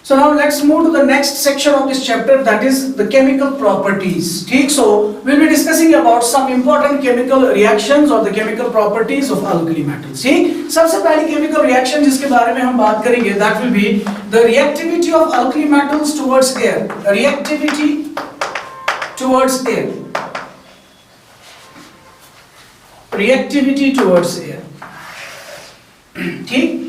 So now let's move to the next section of this chapter, that is the chemical properties. ठीक, so we'll be discussing about some important chemical reactions or the chemical properties of alkali metals. ठीक, सबसे पहली chemical reaction जिसके बारे में हम बात करेंगे, that will be the reactivity of alkali metals towards air. Reactivity towards air. Reactivity towards air. ठीक,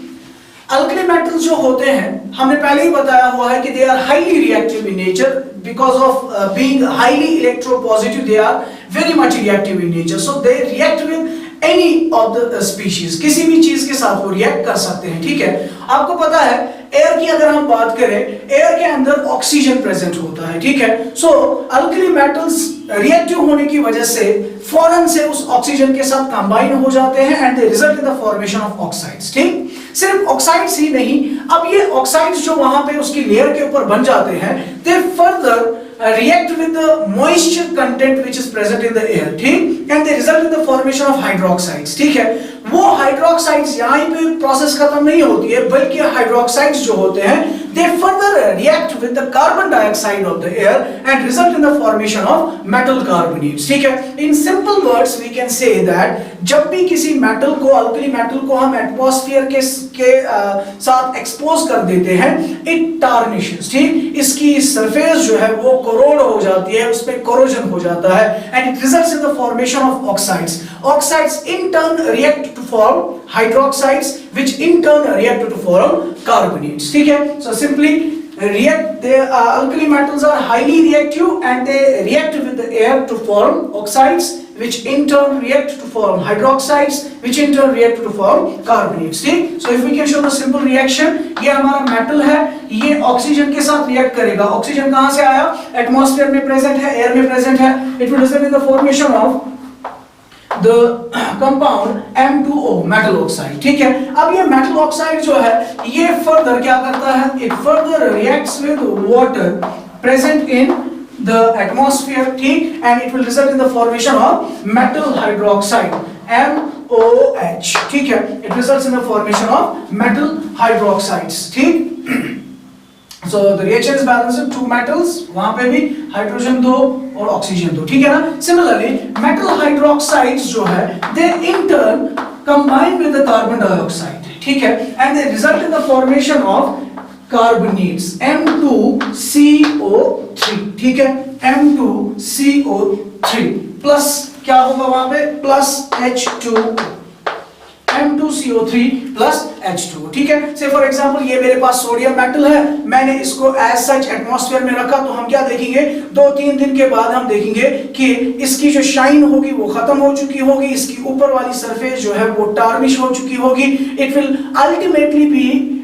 अल्कली मेटल्स जो होते हैं, हमने पहले ही बताया हुआ है कि they are highly reactive in nature because of being highly electropositive, they are very much reactive in nature, so they react with any of the species, किसी भी चीज के साथ वो रिएक्ट कर सकते हैं। ठीक है, आपको पता है एयर की अगर हम बात करें, एयर के अंदर ऑक्सीजन प्रेजेंट होता है। ठीक है, सो अल्कली मेटल्स रिएक्टिव होने की वजह से फौरन से उस ऑक्सीजन के साथ कंबाइन हो जाते हैं and they result in the formation of oxides. ठीक, सिर्फ ऑक्साइड्स ही नहीं, अब ये ऑक्साइड्स जो वहां पे उसकी लेयर के ऊपर बन जाते हैं, दे further react with the moisture content which is present in the air, ठीक, and they result in the formation of hydroxides। ठीक है, वो हाइड्रोक्साइड्स यहाँ पे प्रोसेस खत्म नहीं होती है, बल्कि हाइड्रोक्साइड्स जो होते हैं they further react with the carbon dioxide of the air and result in the formation of metal carbonates। ठीक है, in simple words we can say that जब भी किसी मेटल को, अल्कली मेटल को हम एटमॉस्फेयर के साथ एक्सपोज कर देते हैं, it tarnishes। ठीक, इसकी सरफेस जो है वो कोरोड हो जाती है, उसमें कोरोजन हो जाता है and it results in the formation of oxides। Oxides in turn react to form hydroxides which in turn react to form carbonates। ठीक है, so simply react, the alkali metals are highly reactive and they react with the air to form oxides which in turn react to form hydroxides which in turn react to form carbonates। ठीक, so if we can show the simple reaction, ये हमारा metal है, ये oxygen के साथ react करेगा। Oxygen कहां से आया? एटमॉस्फेयर में प्रेजेंट है, एयर में प्रेजेंट है, it will result in the formation of the compound M2O metal oxide। ठीक है, अब ये metal oxide जो है ये further क्या करता है? It further reacts with water present in the atmosphere, ठीक, and it will result in the formation of metal hydroxide MOH। ठीक है, it results in the formation of metal hydroxides। ठीक, so the reaction is balanced with two metals, वहां पे भी hydrogen दो और oxygen दो। ठीक है ना, similarly metal hydroxides जो है they in turn combine with the carbon dioxide। ठीक है, and they result in the formation of carbonates M2CO3। ठीक है, M2CO3 प्लस क्या होगा वहां पे? Plus H2O, M2CO3 plus H2O। ठीक है, से फॉर एग्जांपल ये मेरे पास सोडियम मेटल है, मैंने इसको एज सच एटमॉस्फेयर में रखा, तो हम क्या देखेंगे? 2-3 दिन के बाद हम देखेंगे कि इसकी जो शाइन होगी वो खत्म हो चुकी होगी, इसकी ऊपर वाली सरफेस जो है वो टार्निश हो चुकी होगी। It will ultimately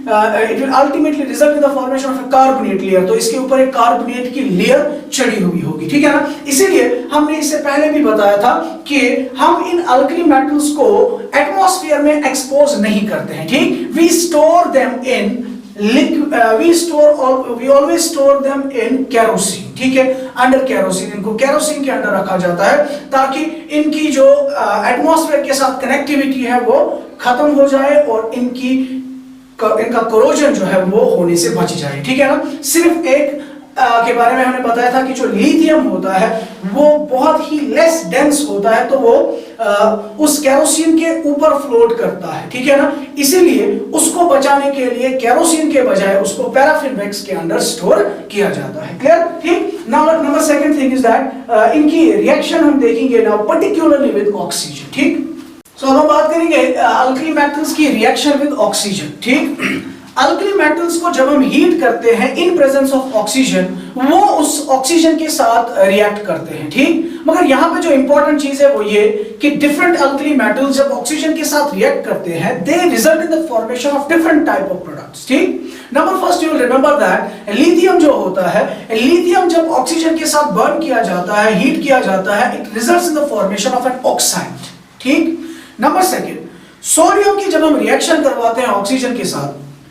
result in the formation of a carbonate layer, तो इसके ऊपर एक कार्बोनेट की लेयर चढ़ी हुई होगी। ठीक है ना, इसीलिए हमने इससे पहले भी बताया था कि हम इन अल्कली मेटल्स को एटमॉस्फेयर में एक्सपोज नहीं करते हैं। ठीक, we store them in we always store them in kerosene। ठीक है, अंडर केरोसिन, इनको केरोसिन के अंदर रखा जाता है ताकि इनकी जो एटमॉस्फेयर के साथ कनेक्टिविटी है वो खत्म हो जाए और इनका कोरोजन जो है वो होने से बच जाए। ठीक है ना, सिर्फ एक के बारे में हमने बताया था कि जो लिथियम होता है वो बहुत ही लेस डेंस होता है, तो वो उस केरोसिन के ऊपर फ्लोट करता है। ठीक है ना, इसीलिए उसको बचाने के लिए केरोसिन के बजाय उसको पैराफिन वैक्स के अंदर स्टोर किया जाता है। क्लियर? ठीक, now number second thing is that इनकी रिएक्शन हम देखेंगे नाउ पर्टिकुलरली विद ऑक्सीजन। ठीक, सो अब हम बात करेंगे अल्कली मेटल्स की रिएक्शन विद ऑक्सीजन। ठीक, अल्कली मेटल्स को जब हम हीट करते हैं इन प्रेजेंस ऑफ ऑक्सीजन, वो उस ऑक्सीजन के साथ रिएक्ट करते हैं। ठीक, मगर यहाँ पे जो इंपॉर्टेंट चीज है वो ये कि डिफरेंट अल्कली मेटल्स जब ऑक्सीजन के साथ रिएक्ट करते हैं, they result in the formation of different type of products. ठीक, number first you will remember that lithium जो होता है, लिथियम जब ऑक्सीजन के साथ बर्न किया जाता है, हीट किया जाता है, it results in the formation of an oxide. ठीक, नंबर सेकंड सोडियम की जब हम रिएक्शन करवाते हैं ऑक्सीजन के साथ,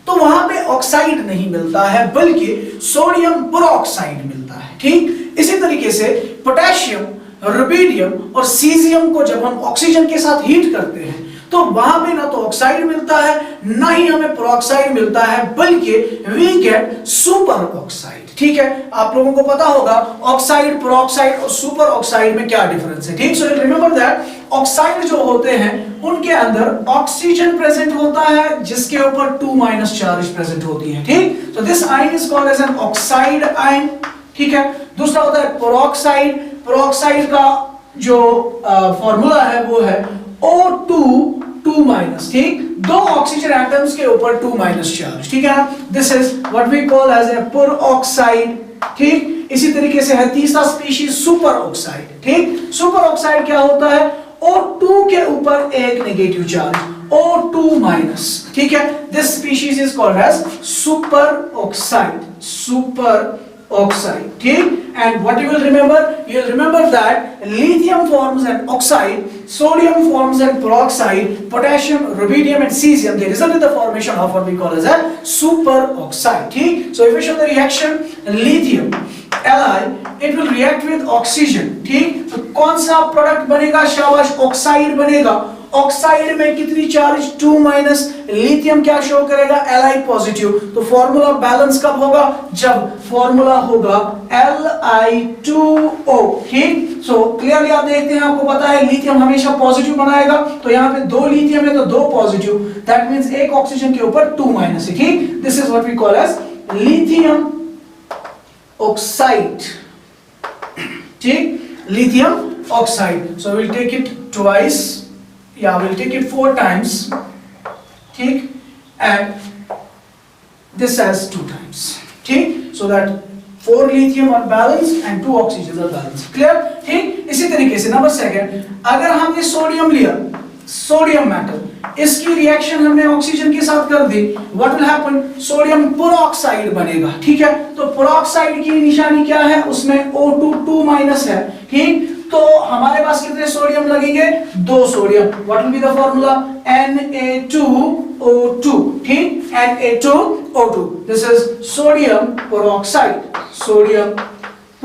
तो वहां पे ऑक्साइड नहीं मिलता है बल्कि सोडियम बोरोक्साइड मिलता है। ठीक, इसी तरीके से पोटेशियम, रुबिडियम और सीजियम को जब हम ऑक्सीजन के साथ हीट करते हैं तो वहां पे ना तो ऑक्साइड मिलता है ना ही हमें पेरोक्साइड मिलता है, बल्कि वी गेट सुपर ऑक्साइड। ठीक है, आप लोगों को पता होगा ऑक्साइड, पेरोक्साइड और सुपर ऑक्साइड में क्या डिफरेंस है। ठीक, सो रिमेंबर दैट ऑक्साइड जो होते हैं उनके अंदर ऑक्सीजन प्रेजेंट होता है जिसके ऊपर 2- चार्ज प्रेजेंट होती है। ठीक, तो this ion is called as an oxide ion. ठीक है, दूसरा होता है पेरोक्साइड। पेरोक्साइड का जो फॉर्मूला है वो है O2 2-। ठीक, दो ऑक्सीजन एटम्स के ऊपर 2- चार्ज। ठीक है ना, this is what we call as a peroxide. ठीक, इसी तरीके से है तीसरा स्पीशीज सुपर ऑक्साइड। ठीक, सुपर ऑक्साइड क्या होता है, O2 के ऊपर एक नेगेटिव चार्ज, O2-। ठीक है, this species is called as superoxide, superoxide oxide. ठीक, and what you will remember, you will remember that lithium forms an oxide, sodium forms an peroxide, potassium, rubidium and cesium, they result in the formation of what we call as a super oxide. ठीक, so if we show the reaction lithium Li, it will react with oxygen. ठीक, तो कौन सा product बनेगा, शाबाश, oxide बनेगा। Oxide में कितनी चार्ज, 2-। लिथियम क्या शो करेगा, Li पॉजिटिव। तो फॉर्मूला बैलेंस कब होगा, जब फॉर्मूला होगा Li2O। ठीक, सो क्लियरली आप देखते हैं, आपको पता है लिथियम हमेशा पॉजिटिव बनाएगा, तो यहाँ पे 2 लिथियम है तो 2 पॉजिटिव, दैट मींस एक ऑक्सीजन के ऊपर 2- है। ठीक, this is what we call as lithium oxide. ठीक, lithium oxide, so we'll take it twice, yeah, we'll take it 4 times. ठीक, and this as 2 times. ठीक, so that 4 lithium are balanced and 2 oxygens are balanced. Clear? ठीक, इसी तरीके से number second, अगर हमने sodium लिया, सोडियम मेटल, इसकी रिएक्शन हमने ऑक्सीजन के साथ कर दी, what will happen, sodium peroxide बनेगा। ठीक है, तो पेरोक्साइड की निशानी क्या है, उसमें O2 2- है। ठीक, तो हमारे पास कितने सोडियम लगेंगे, 2 sodium, what will be the formula, Na2O2। ठीक, Na2O2, this is sodium peroxide, sodium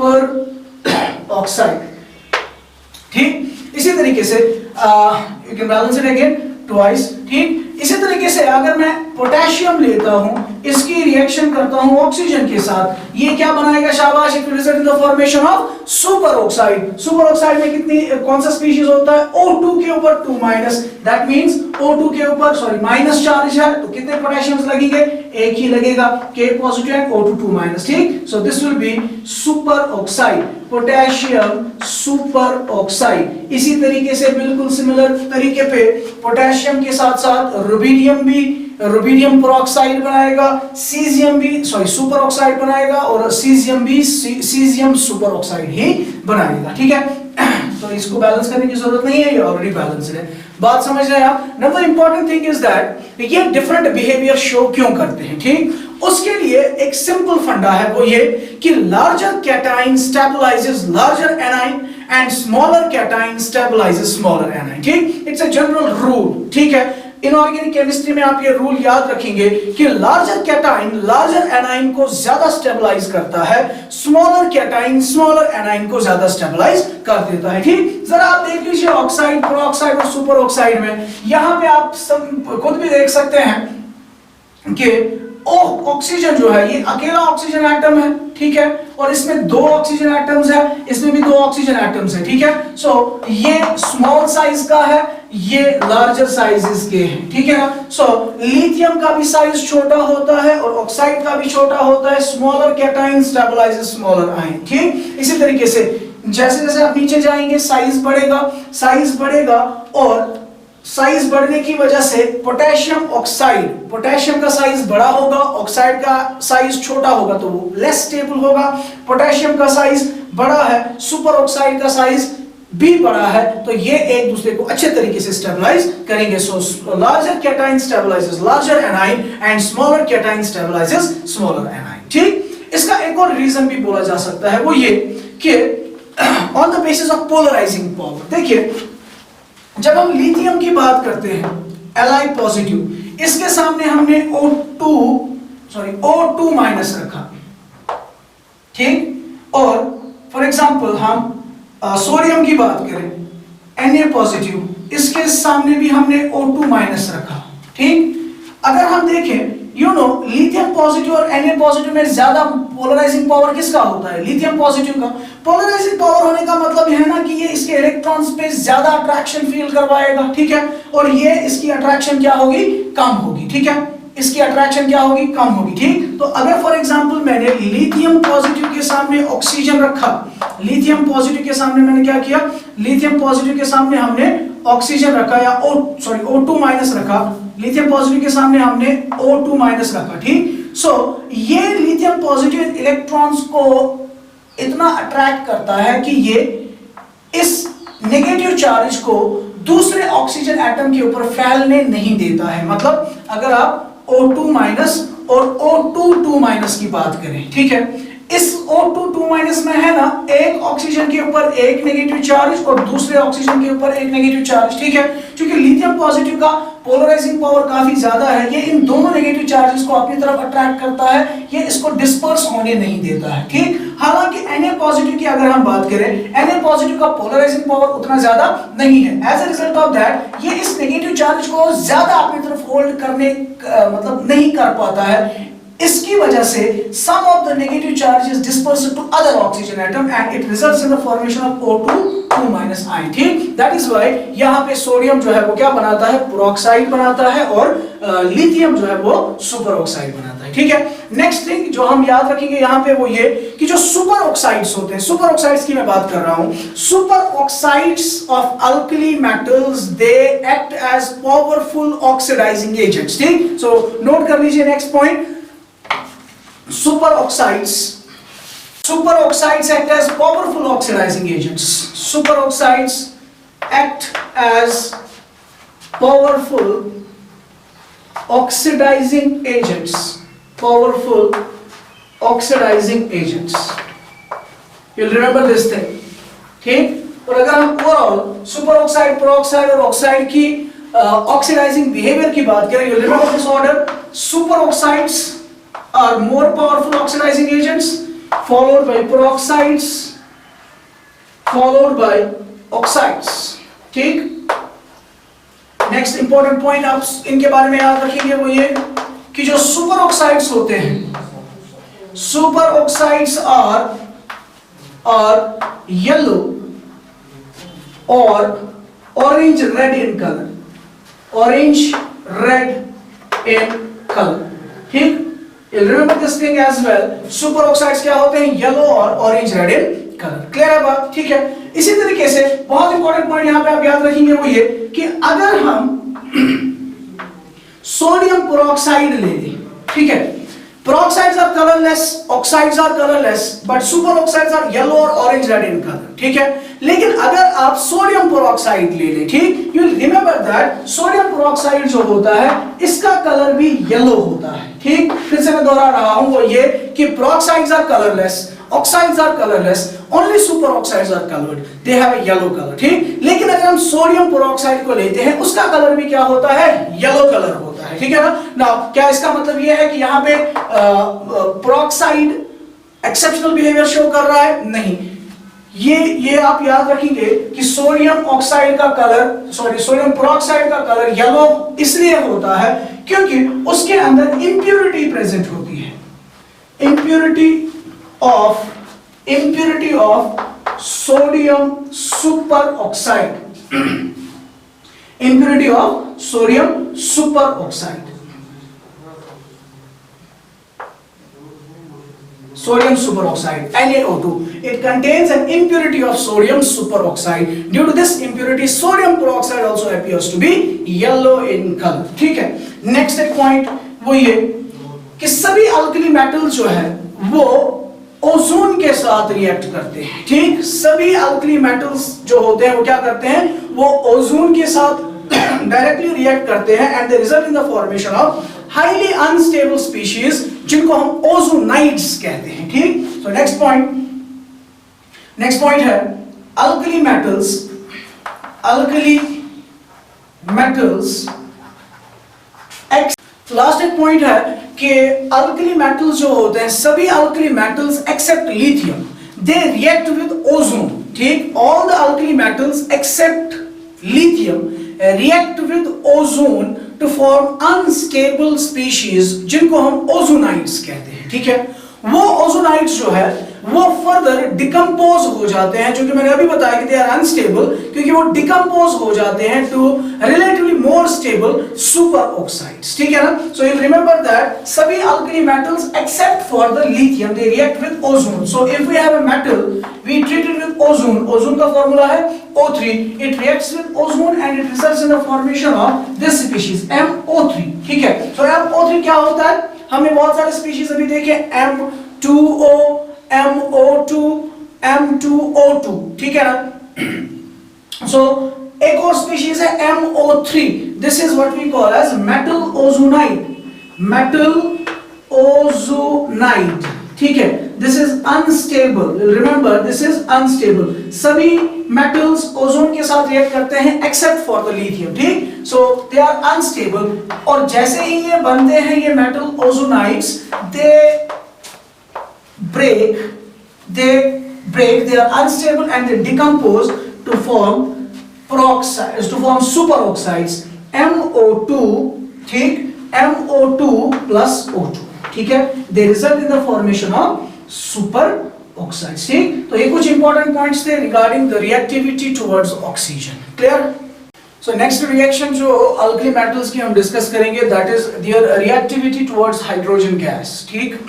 peroxide. ठीक, इसी तरीके से you can balance it again twice. ठीक, इसी तरीके से अगर मैं पोटेशियम लेता हूं, इसकी रिएक्शन करता हूं ऑक्सीजन के साथ, ये क्या बनाएगा, शाबाश, it will result in the formation of super oxide. Super oxide में कितनी, कौन सा स्पीशीज होता है, O2 के ऊपर 2-, दैट मींस O2 के ऊपर माइनस चार्ज है, तो कितने पोटेशियम्स लगेंगे, एक ही लगेगा, K पॉजिटिव एंड O2 2-। ठीक, so this will be super oxide, potassium super oxide. इसी तरीके से बिल्कुल सिमिलर तरीके पे पोटेशियम के साथ साथ रुबिडियम भी, रुबिडियम पेरोक्साइड बनाएगा, सीजियम भी सुपर ऑक्साइड बनाएगा, और सीजियम भी सीजियम सुपर ऑक्साइड ही बनाएगा। ठीक है, तो इसको बैलेंस करने की जरूरत नहीं है, ये ऑलरेडी बैलेंस्ड है। बात समझ रहे हैं आप। Number important thing is that ये डिफरेंट बिहेवियर शो क्यों करते हैं। ठीक, उसके लिए एक सिंपल फंडा है, वो ये कि larger cation stabilises larger anion and smaller cation stabilises smaller anion. ठीक, इट्स अ जनरल रूल। ठीक है, इनऑर्गेनिक केमिस्ट्री में आप ये रूल याद रखेंगे कि लार्जर कैटाइन लार्जर एनाइन को ज्यादा स्टेबलाइज करता है, स्मॉलर कैटाइन स्मॉलर एनाइन को ज्यादा स्टेबलाइज कर देता है। ठीक, जरा आप देख लीजिए ऑक्साइड, पेरोक्साइड और सुपर ऑक्साइड में, यहां पे आप सब खुद भी देख सकते हैं कि ऑक्सीजन जो है ये अकेला ऑक्सीजन एटम है। ठीक है, और इसमें 2 ऑक्सीजन एटम्स है, इसमें भी 2 ऑक्सीजन एटम्स है। ठीक है, सो ये स्मॉल साइज का है, ये लार्जर साइजेस के हैं। ठीक है ना, सो लिथियम का भी साइज छोटा होता है और ऑक्साइड का भी छोटा होता है, smaller cation stabilises smaller ion. ठीक, इसी तरीके से जैसे जैसे आप नीचे जाएंगे साइज बढ़ेगा और साइज बढ़ने की वजह से पोटेशियम ऑक्साइड, पोटेशियम का साइज बड़ा होगा, ऑक्साइड का साइज छोटा होगा, तो वो लेस स्टेबल होगा। पोटेशियम का साइज बड़ा है, सुपर ऑक्साइड का साइज भी बड़ा है, तो ये एक दूसरे को अच्छे तरीके से स्टेबलाइज करेंगे। So larger cation stabilises larger anion and smaller cation stabilises smaller anion. ठीक, इसका एक और रीजन भी बोला जा सकता है, वो ये कि on the basis of polarising power. देखिए, जब हम लिथियम की बात करते हैं Li पॉजिटिव, इसके सामने हमने O2 रखा। ठीक, और फॉर एग्जांपल हम सोडियम की बात करें, Na पॉजिटिव, इसके सामने भी हमने O2 माइनस रखा, ठीक। अगर हम देखें लिथियम पॉजिटिव और Na पॉजिटिव में ज्यादा पोलराइजिंग पावर किसका होता है? लिथियम पॉजिटिव का। पोलराइजिंग पावर होने का मतलब यह है ना कि ये इसके इलेक्ट्रॉन्स पे ज्यादा अट्रैक्शन फील करवाएगा, ठीक है, और ये इसकी अट्रैक्शन क्या होगी? कम होगी, ठीक है, इसकी अट्रैक्शन क्या होगी? कम होगी, ठीक। तो अगर फॉर एग्जांपल मैंने लिथियम पॉजिटिव के सामने ऑक्सीजन रखा, लिथियम पॉजिटिव के सामने मैंने क्या किया? लिथियम पॉजिटिव के सामने हमने ऑक्सीजन रखा या O2 माइनस रखा, लिथियम पॉजिटिव के सामने हमने O2 माइनस रखा, ठीक। सो ये लिथियम पॉजिटिव इलेक्ट्रॉन्स को इतना अट्रैक्ट करता है कि ये इस नेगेटिव चार्ज को दूसरे ऑक्सीजन एटम के ऊपर फैलने नहीं देता है। मतलब अगर आप O2 माइनस और O2 माइनस की बात करें, ठीक है, इस O2 माइनस में है ना एक ऑक्सीजन के ऊपर एक नेगेटिव चार्ज और दूसरे ऑक्सीजन के ऊपर एक नेगेटिव चार्ज, ठीक है। क्योंकि लिथियम पॉजिटिव का पोलराइजिंग पावर काफी ज्यादा है, ये इन दोनों नेगेटिव चार्जेस को अपनी तरफ अट्रैक्ट करता है, ये इसको डिस्पर्स होने नहीं देता है, ठीक। हालांकि Na पॉजिटिव की अगर हम बात करें, Na पॉजिटिव का पोलराइजिंग पावर उतना ज्यादा नहीं है। As a result of that ये इस नेगेटिव चार्ज को ज्यादा अपनी तरफ होल्ड करने मतलब नहीं कर पाता है। इसकी वजह से some of the negative charges disperse to other oxygen atom and it results in the formation of O2 minus ion, ठीक। that is why यहाँ पे सोडियम जो है वो क्या बनाता है? पेरोक्साइड बनाता है और लिथियम जो है वो सुपर ऑक्साइड बनाता है, ठीक है। नेक्स्ट थिंग जो हम याद रखेंगे यहाँ पे वो ये कि जो सुपर ऑक्साइड्स होते हैं, सुपर ऑक्साइड्स की मैं बात कर रहा हूँ, superoxides of alkali metals they act as powerful oxidising agents, ठीक। सो नोट कर लीजिए next point, superoxides act as powerful oxidizing agents. Superoxides act as powerful oxidizing agents. Powerful oxidizing agents. You'll remember this thing, ठीक। और अगर हम overall superoxide, peroxide और oxide की oxidising behaviour की बात करें, you'll remember this order. Superoxides are more powerful oxidizing agents, followed by peroxides, followed by oxides, ठीक। नेक्स्ट इंपॉर्टेंट पॉइंट आप इनके बारे में याद रखेंगे वो ये कि जो सुपर ऑक्साइड्स होते हैं, सुपर ऑक्साइड्स आर येलो और orange red in colour, orange red in colour, ठीक। Remember this thing as well. Super oxides क्या होते हैं? येलो और orange red in colour. Clear है बात, ठीक है। इसी तरीके से बहुत इंपॉर्टेंट पॉइंट यहाँ पे आप याद रखेंगे वो ये कि अगर हम सोडियम पेरोक्साइड ले लें, ठीक है, peroxides are colorless, oxides are colorless, but superoxides are yellow और orange red in color, ठीक है। लेकिन अगर आप सोडियम पेरोक्साइड ले लें, ठीक, you will remember that sodium peroxide जो होता है इसका कलर भी येलो होता है, ठीक। फिर से मैं दोहरा रहा हूं वो ये कि peroxides are colorless, oxides are colorless, only superoxides are colored, they have a yellow color, ठीक। लेकिन अगर हम सोडियम पेरोक्साइड को लेते हैं उसका कलर भी क्या होता है? येलो कलर होता है, ठीक है ना। नाउ क्या इसका मतलब ये है कि यहाँ पे पेरोक्साइड एक्सेप्शनल बिहेवियर शो कर रहा है? नहीं, ये आप याद रखेंगे कि सोडियम ऑक्साइड का कलर सोडियम पेरोक्साइड का कलर येलो इसलिए होता है क्योंकि उसके अंदर इंप्योरिटी प्रेजेंट होती है, impurity of sodium super oxide, impurity of sodium superoxide, sodium superoxide NaO2, it contains an impurity of sodium superoxide. Due to this impurity sodium peroxide also appears to be yellow in color, ठीक है। Next एक point वो ये कि सभी alkali metals जो है वो ओजोन के साथ रिएक्ट करते हैं, ठीक। सभी अल्कली मेटल्स जो होते हैं वो क्या करते हैं? वो ओजोन के साथ डायरेक्टली रिएक्ट करते हैं and they result in the formation of highly unstable species जिनको हम ओजोनाइड्स कहते हैं, ठीक। सो नेक्स्ट पॉइंट है अल्कली मेटल्स लास्ट एक पॉइंट है कि अल्कली मेटल्स जो होते हैं, सभी alkali metals except lithium they react with ozone, ठीक। All the alkali metals except lithium react with ozone to form unstable species जिनको हम ओजोनाइड्स कहते हैं, ठीक है। वो ओजोनाइड्स जो है वो फर्दर डिकम्पोज हो जाते हैं, जो कि मैंने अभी बताया कि दे आर अनस्टेबल, क्योंकि वो डिकम्पोज हो जाते हैं to relatively more stable superoxides, ठीक है ना। सो यू रिमेंबर दैट सभी alkali metals except for the lithium they react with ozone. So if we have a metal we treat it with ozone, ozone का formula है O3, it reacts with ozone and it results in the formation of this species MO3, ठीक है। सो MO3 क्या होता है, हमने बहुत सारे स्पीशीज अभी देखे, M2O, MO2, M2O2, ठीक है ना। सो एक और स्पीशीज है MO3, this is what we call as metal ozonide, metal ozonide, ठीक है। This is unstable, remember this is unstable, सभी मेटल्स ओजोन के साथ रिएक्ट करते हैं एक्सेप्ट फॉर द लिथियम, ठीक। सो दे आर अनस्टेबल, और जैसे ही ये बनते हैं ये metal ओजोनाइड्स, they break, they are unstable and they decompose to form peroxides, to form superoxides MO2, ठीक, MO2 plus O2, ठीक है। they result in the formation of superoxides, ठीक। तो ये कुछ इंपॉर्टेंट पॉइंट्स थे regarding the reactivity towards oxygen, clear. So next reaction जो alkali metals की हम डिस्कस करेंगे, that is there reactivity towards hydrogen gas, ठीक।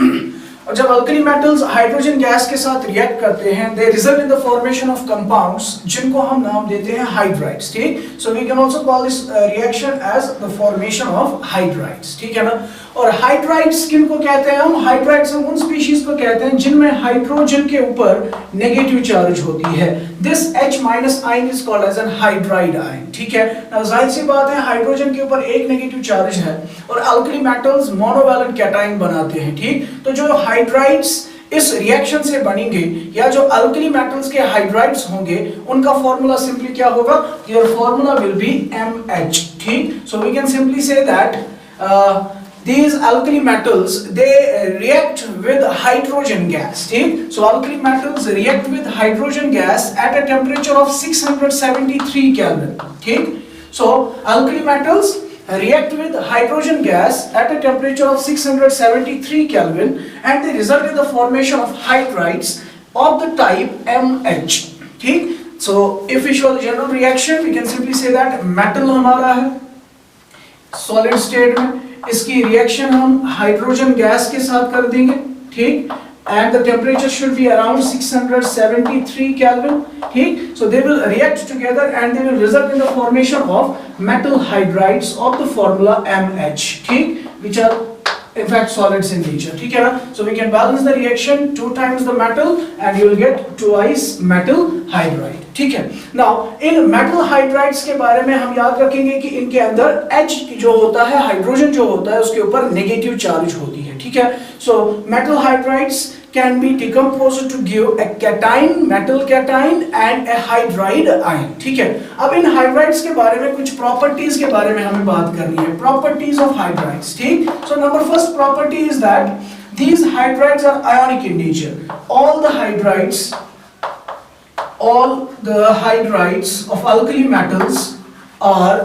और जब अल्कली मेटल्स हाइड्रोजन गैस के साथ रिएक्ट करते हैं, they result in the formation of compounds जिनको हम नाम देते हैं हाइड्राइड्स, ठीक। So we can also call this reaction as the formation of hydrides, ठीक है ना। और हाइड्राइड्स किनको कहते हैं हम, हाइड्राइड्स हम उन स्पीशीज को कहते हैं जिनमें हाइड्रोजन के ऊपर नेगेटिव चार्ज होती है। This H- ion is called as an hydride ion, ठीक है। नाउ जाहिर सी बात है हाइड्रोजन के ऊपर एक नेगेटिव चार्ज है और अल्कली मेटल्स मोनोवैलेंट कैटायन बनाते हैं, ठीक। तो जो हाइड्राइड्स इस रिएक्शन से बनेंगे, या जो अल्कली मेटल्स के हाइड्राइड्स होंगे, उनका फार्मूला सिंपली क्या होगा, their formula will be MH, ठीक। So we can simply say that these alkali metals they react with hydrogen gas, ठीक। so alkali metals react with hydrogen gas at a temperature of 673 Kelvin, ठीक। so alkali metals react with hydrogen gas at a temperature of 673 Kelvin and they result in the formation of hydrides of the type MH, ठीक। so if we show the general reaction we can simply say that metal हमारा है solid state में, इसकी reaction हम hydrogen gas के साथ कर देंगे, ठीक। and the temperature should be around 673 Kelvin, ठीक। so they will react together and they will result in the formation of metal hydrides of the formula MH, ठीक, which are in fact solids in nature, ठीक है ना। so we can balance the reaction 2 times the metal and you will get twice metal hydride, ठीक है। now इन metal hydrides के बारे में हम याद रखेंगे कि इनके अंदर H जो होता है, हाइड्रोजन जो होता है, उसके ऊपर नेगेटिव चार्ज होती है, ठीक है। so metal hydrides can be decomposed to give a cation, metal cation and a hydride ion, ठीक है। अब इन हाइड्राइड्स के बारे में कुछ प्रॉपर्टीज के बारे में हमें बात करनी है, प्रॉपर्टीज ऑफ हाइड्राइड्स, ठीक। So number first property is that these hydrides are ionic in nature. all the hydrides of alkali metals are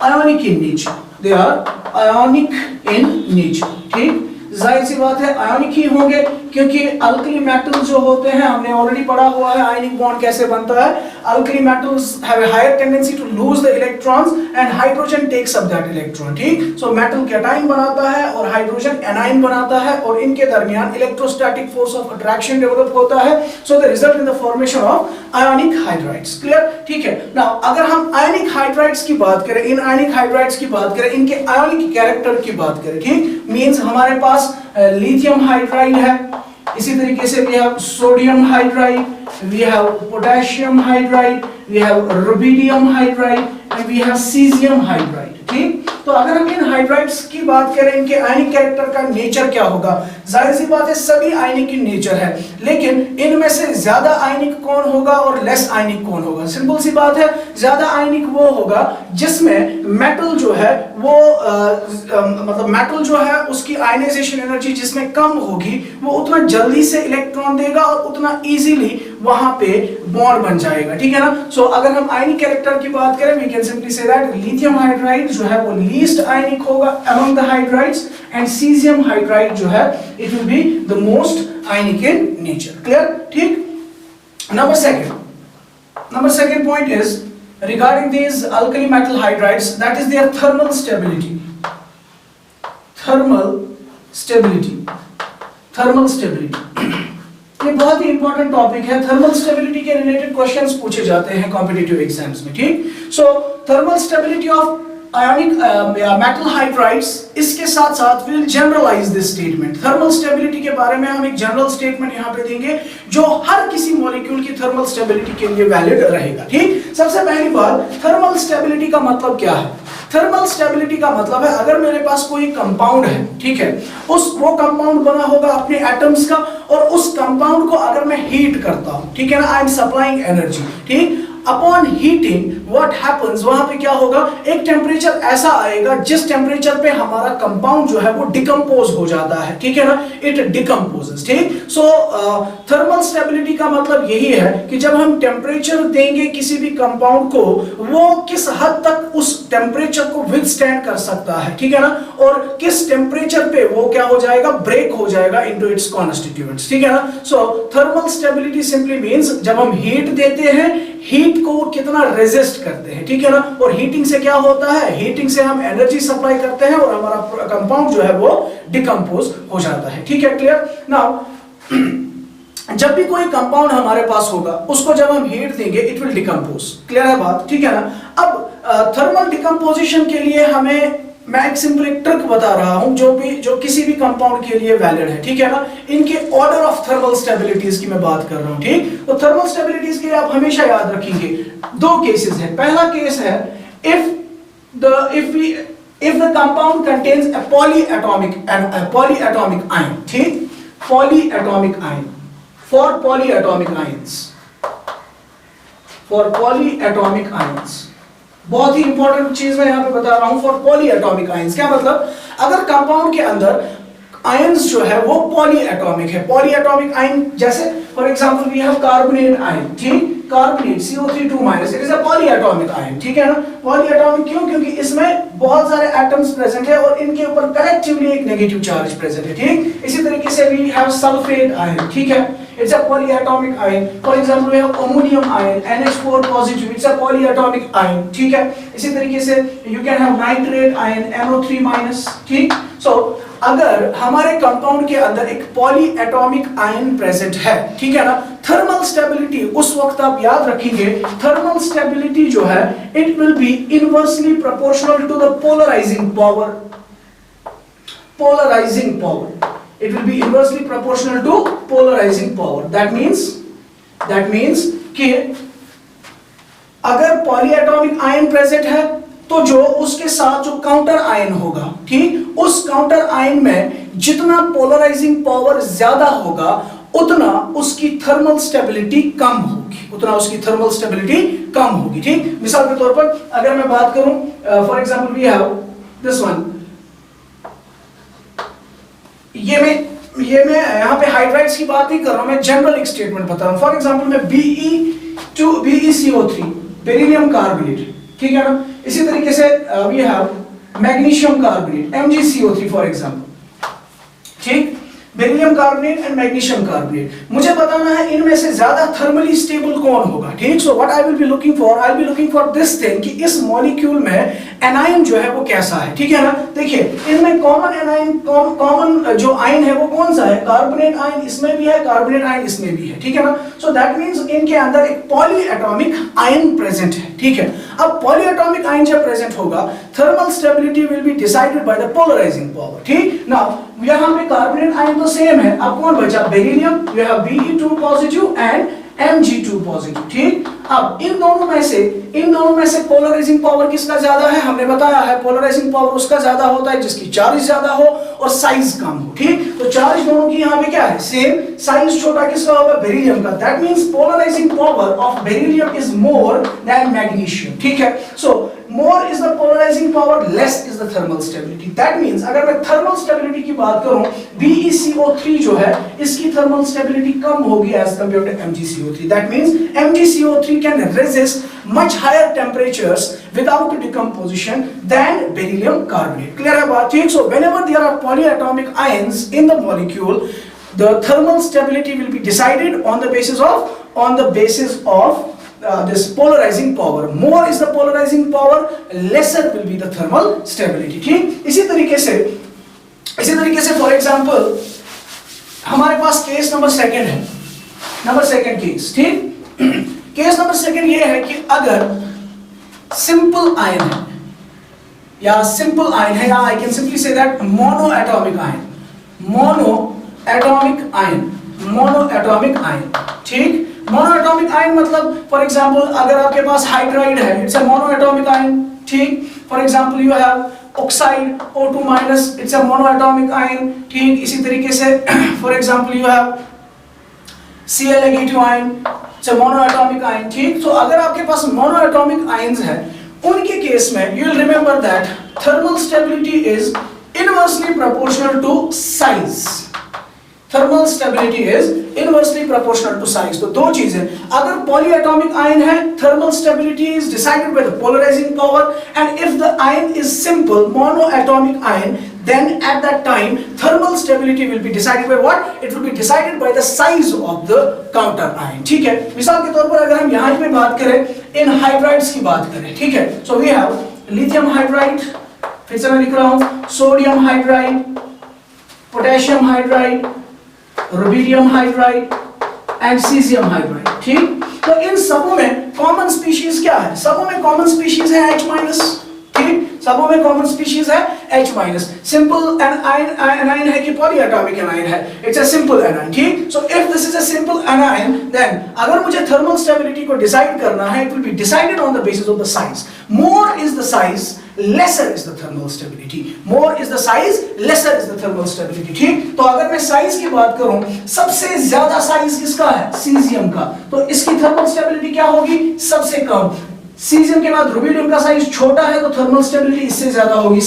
ionic in nature, they are ionic in nature, ठीक। जाहिर सी बात है आयनिक ही होंगे, क्योंकि अल्कली मेटल्स जो होते हैं, हमने ऑलरेडी पढ़ा हुआ है आयनिक बॉन्ड कैसे बनता है। Alkali metals have a higher tendency to lose the electrons and hydrogen takes up that electron, ठीक। सो मेटल कैटायन बनाता है और हाइड्रोजन एनायन बनाता है और इनके दरमियान electrostatic force of attraction develop होता है। So the result in the formation of ionic hydrides, clear, ठीक है। नाउ अगर हम आयनिक हाइड्राइड्स की बात करें, इन आयनिक हाइड्राइड्स की बात करें, इनके आयनिक कैरेक्टर की बात करें, ठीक, मींस हमारे पास लिथियम हाइड्राइड है, इसी तरीके से we have sodium hydride, we have potassium hydride, we have rubidium hydride and we have cesium hydride, ठीक। तो अगर हम इन हाइड्राइड्स की बात करें, इनके आयनिक कैरेक्टर का नेचर क्या होगा, जाहिर सी बात है सभी आयनिक in नेचर है, लेकिन इनमें से ज्यादा आयनिक कौन होगा और लेस आयनिक कौन होगा। सिंपल सी बात है, ज्यादा आयनिक वो होगा जिसमें मेटल जो है वो मतलब मेटल जो है उसकी आयनाइजेशन एनर्जी जिसमें कम होगी, वो उतना जल्दी से इलेक्ट्रॉन देगा और उतना इजीली वहां पे बॉन्ड बन जाएगा, ठीक है ना। सो अगर हम आयनिक कैरेक्टर की बात करें, we can simply say that lithium hydride जो है वो लीस्ट आयनिक होगा among the hydrides, and caesium hydride जो है it will be the most ionic in nature. Clear, ठीक। Number second point is regarding these alkali metal hydrides, that is their thermal stability. Thermal stability ये बहुत ही important topic है। Thermal stability के related questions पूछे जाते हैं competitive exams में, ठीक। So thermal stability of ionic metal hydrides, इसके साथ साथ will generalise this statement. Thermal stability के बारे में हम एक जनरल स्टेटमेंट यहाँ पे देंगे जो हर किसी मॉलिक्यूल की थर्मल स्टेबिलिटी के लिए वैलिड रहेगा, ठीक। सबसे पहली बात, थर्मल स्टेबिलिटी का मतलब क्या है? थर्मल स्टेबिलिटी का मतलब है अगर मेरे पास कोई कंपाउंड है, ठीक है, वो कंपाउंड बना होगा अपने एटम्स का, और उस कंपाउंड को अगर मैं हीट करता हूं, ठीक है ना, आई एम सप्लाइंग एनर्जी, ठीक। अपॉन हीटिंग व्हाट हैपेंस, वहां पे क्या होगा, एक टेम्परेचर ऐसा आएगा जिस टेम्परेचर पे हमारा कंपाउंड जो है वो डिकम्पोज हो जाता है, ठीक है ना, इट डिकम्पोजेस, ठीक। सो थर्मल स्टेबिलिटी का मतलब यही है कि जब हम टेम्परेचर देंगे किसी भी कंपाउंड को, वो किस हद तक उस टेम्परेचर को विथस्टैंड कर सकता है, ठीक है ना, और किस टेम्परेचर पे वो क्या हो जाएगा, ब्रेक हो जाएगा इनटू इट्स कॉन्स्टिट्यूएंट्स, ठीक है ना। सो थर्मल स्टेबिलिटी सिंपली मींस जब हम हीट देते हैं, हीट को वो कितना रेजिस्ट करते हैं, ठीक है ना, और हीटिंग से क्या होता है, हीटिंग से हम एनर्जी सप्लाई करते हैं और हमारा कंपाउंड जो है वो डिकम्पोज हो जाता है, ठीक है। क्लियर। नाउ जब भी कोई कंपाउंड हमारे पास होगा, उसको जब हम हीट देंगे इट विल डिकम्पोज। क्लियर है बात, ठीक है ना। अब थर्मल डिकम्पोजिशन के लिए हमें मैं एक सिंपल ट्रिक बता रहा हूं जो किसी भी कंपाउंड के लिए वैलिड है, ठीक है ना। इनके ऑर्डर ऑफ थर्मल स्टेबिलिटीज की मैं बात कर रहा हूं, ठीक। तो थर्मल स्टेबिलिटीज के लिए आप हमेशा याद रखेंगे दो केसेस है। पहला केस है if the compound contains a polyatomic ion, ठीक, polyatomic ion, for polyatomic ions बहुत ही इंपॉर्टेंट चीज मैं यहां पे बता रहा हूं, फॉर पॉलीएटॉमिक आयंस। क्या मतलब, अगर कंपाउंड के अंदर आयंस जो है वो पॉलीएटॉमिक है, पॉलीएटॉमिक आयन जैसे for example we have carbonate ion, ठीक, carbonate CO3 - it is a polyatomic ion, ठीक है ना। पॉलीएटॉमिक क्यों? क्योंकि इसमें बहुत सारे एटम्स प्रेजेंट है और इनके ऊपर कलेक्टिवली एक नेगेटिव चार्ज प्रेजेंट है, ठीक। इसी तरीके से वी हैव सल्फेट आयन, ठीक है, it's a polyatomic ion. For example, we have ammonium ion, NH4 positive, it's a polyatomic ion, ठीक है। इसी तरीके से you can have nitrate ion, NO3-, ठीक। So अगर हमारे कंपाउंड के अंदर एक पॉलीएटॉमिक आयन प्रेजेंट है, ठीक है ना, थर्मल स्टेबिलिटी उस वक्त आप याद रखेंगे, थर्मल स्टेबिलिटी जो है it will be inversely proportional to the polarising power. It will be inversely proportional to polarizing power. That means कि अगर पॉलीएटॉमिक आयन प्रेजेंट है तो जो उसके साथ जो काउंटर आयन होगा, ठीक, उस काउंटर आयन में जितना पोलराइजिंग पावर ज्यादा होगा उतना उसकी थर्मल स्टेबिलिटी कम होगी, ठीक। मिसाल के तौर पर अगर मैं बात करूं, for example we have this one, ये मैं यहाँ पे हाइड्राइड्स की बात नहीं कर रहा हूं, मैं जनरल एक स्टेटमेंट बता रहा हूं। फॉर एग्जांपल मैं BeCO3 बेरिलियम कार्बोनेट, ठीक है ना। इसी तरीके से we have magnesium carbonate MgCO3 for example, ठीक, beryllium carbonate and magnesium carbonate. मुझे बताना है इनमें से ज्यादा थर्मली स्टेबल कौन होगा, ठीक। So what I will be looking for this thing कि इस मॉलिक्यूल में एनाइन जो है वो कैसा है, ठीक है ना। देखिए इनमें कॉमन जो आयन है वो कौन सा है, कार्बोनेट आयन इसमें भी है, कार्बोनेट आयन इसमें भी है, ठीक है ना। सो दैट मींस इनके अंदर एक पॉलीएटॉमिक आयन प्रेजेंट है, ठीक है। अब पॉलीएटॉमिक आयन जब प्रेजेंट होगा, thermal stability will be decided by the polarising power, ठीक। नाउ यहां पे कार्बोनेट आयन तो सेम है, अब कौन बचा, beryllium, you have Be2 and Mg2, ठीक। अब इन दोनों में से पोलराइजिंग पावर किसका ज्यादा है, हमने बताया है पोलराइजिंग पावर उसका ज्यादा होता है जिसकी चार्ज ज्यादा हो, और साइज कम हो, ठीक। तो चार्ज दोनों की यहाँ पे क्या है, सेम, साइज छोटा किसका होगा, बेरिलियम का। That means polarising power of beryllium is more than magnesium, ठीक है। So more is the polarising power, less is the thermal stability. That means अगर मैं थर्मल स्टेबिलिटी की बात करूं, BeCO3 जो है इसकी थर्मल स्टेबिलिटी कम होगी as compared to MgCO3। That means MgCO3 can resist much higher temperatures without decomposition than beryllium carbonate. Clear है बात, ठीक। So whenever there are polyatomic ions in the molecule, the thermal stability will be decided on the basis of this polarizing power. More is the polarizing power, lesser will be the thermal stability, ठीक। इसी तरीके से for example हमारे पास case number second है, number second case, ठीक। Case number second ये है कि अगर सिंपल आयन है या I can simply say that monoatomic ion, ठीक। मोनो एटॉमिक आयन मतलब फॉर एग्जांपल अगर आपके पास हाइड्राइड है, it's a monoatomic ion, ठीक। For example you have oxide O2 minus, it's a monoatomic ion, ठीक। इसी तरीके से for example you have Cl negative ion, it's a monoatomic ion, ठीक। तो अगर आपके पास मोनो एटॉमिक आयंस है, उनके केस में you will remember that thermal stability is inversely proportional to size. Thermal stability is inversely proportional to size. तो दो चीजें, अगर पॉलीएटॉमिक आयन है, thermal stability is decided by the polarising power, and if the ion is simple monoatomic ion, then at that time thermal stability will be decided by what? It will be decided by the size of the counter ion, ठीक है। मिसाल के तौर पर अगर हम यहाँ पे बात करें, इन हाइड्राइड्स की बात करें, ठीक है। So we have lithium hydride, फिर से मैं लिख रहा हूँ sodium hydride, potassium hydride, rubidium hydride and caesium hydride, ठीक। तो इन सबों में कॉमन स्पीशीज क्या है? सबों में कॉमन स्पीशीज है H-, ठीक। सबों में कॉमन स्पीशीज है H-। सिंपल एनाइन है कि पॉलीएटॉमिक एनाइन है? इट्स अ सिंपल एनाइन, ठीक। So if this is a simple anion, then अगर मुझे थर्मल स्टेबिलिटी को डिसाइड करना है, it will be decided on the basis of the size. More is the size, lesser is the thermal stability. More is the size, lesser is the thermal stability, ठीक। तो अगर मैं size की बात करूं, सबसे ज्यादा साइज किसका है? सीजियम का। तो इसकी थर्मल स्टेबिलिटी क्या होगी? सबसे कम। सीजियम के बाद रुबिडियम का साइज छोटा है, तो थर्मल स्टेबिलिटी इससे ज्यादा होगी।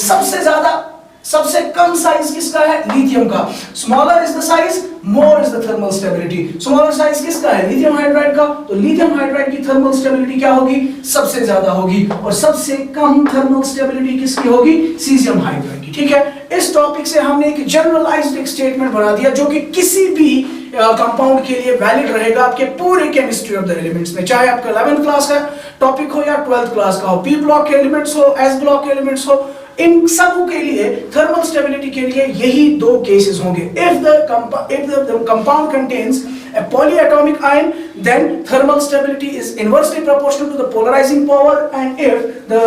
सबसे कम साइज किसका है? लिथियम का। Smaller is the size, more is the thermal stability. Smaller size किसका है? लिथियम हाइड्राइड का। तो लिथियम हाइड्राइड की थर्मल स्टेबिलिटी क्या होगी? सबसे ज्यादा होगी। और सबसे कम थर्मल स्टेबिलिटी किसकी होगी? सीजियम हाइड्राइड की, ठीक है। इस टॉपिक से हमने एक जनरलाइज्ड एक स्टेटमेंट बना दिया जो कि किसी भी कंपाउंड के लिए वैलिड रहेगा आपके पूरे केमिस्ट्री ऑफ द एलिमेंट्स में, चाहे आपका 11th क्लास का टॉपिक हो या 12th क्लास का हो, पी ब्लॉक के एलिमेंट्स हो, एस ब्लॉक के एलिमेंट्स हो, इन सब के लिए थर्मल स्टेबिलिटी के लिए यही दो केसेस होंगे। If the compound contains a polyatomic ion, then thermal stability is inversely proportional to the polarizing power, and if the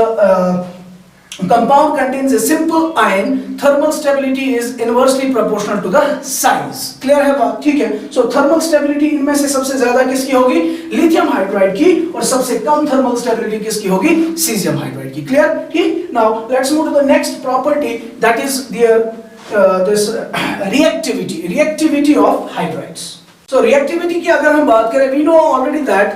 compound contains a simple ion, thermal stability is inversely proportional to the size. Clear है बात, ठीक है। So thermal stability इनमें से सबसे ज्यादा किसकी होगी? लिथियम हाइड्राइड की। और सबसे कम थर्मल स्टेबिलिटी किसकी होगी? सीजियम हाइड्राइड की। क्लियर, ठीक। Now let's move to the next property, that is their this reactivity of hydrides. So reactivity की अगर हम बात करें, we know already that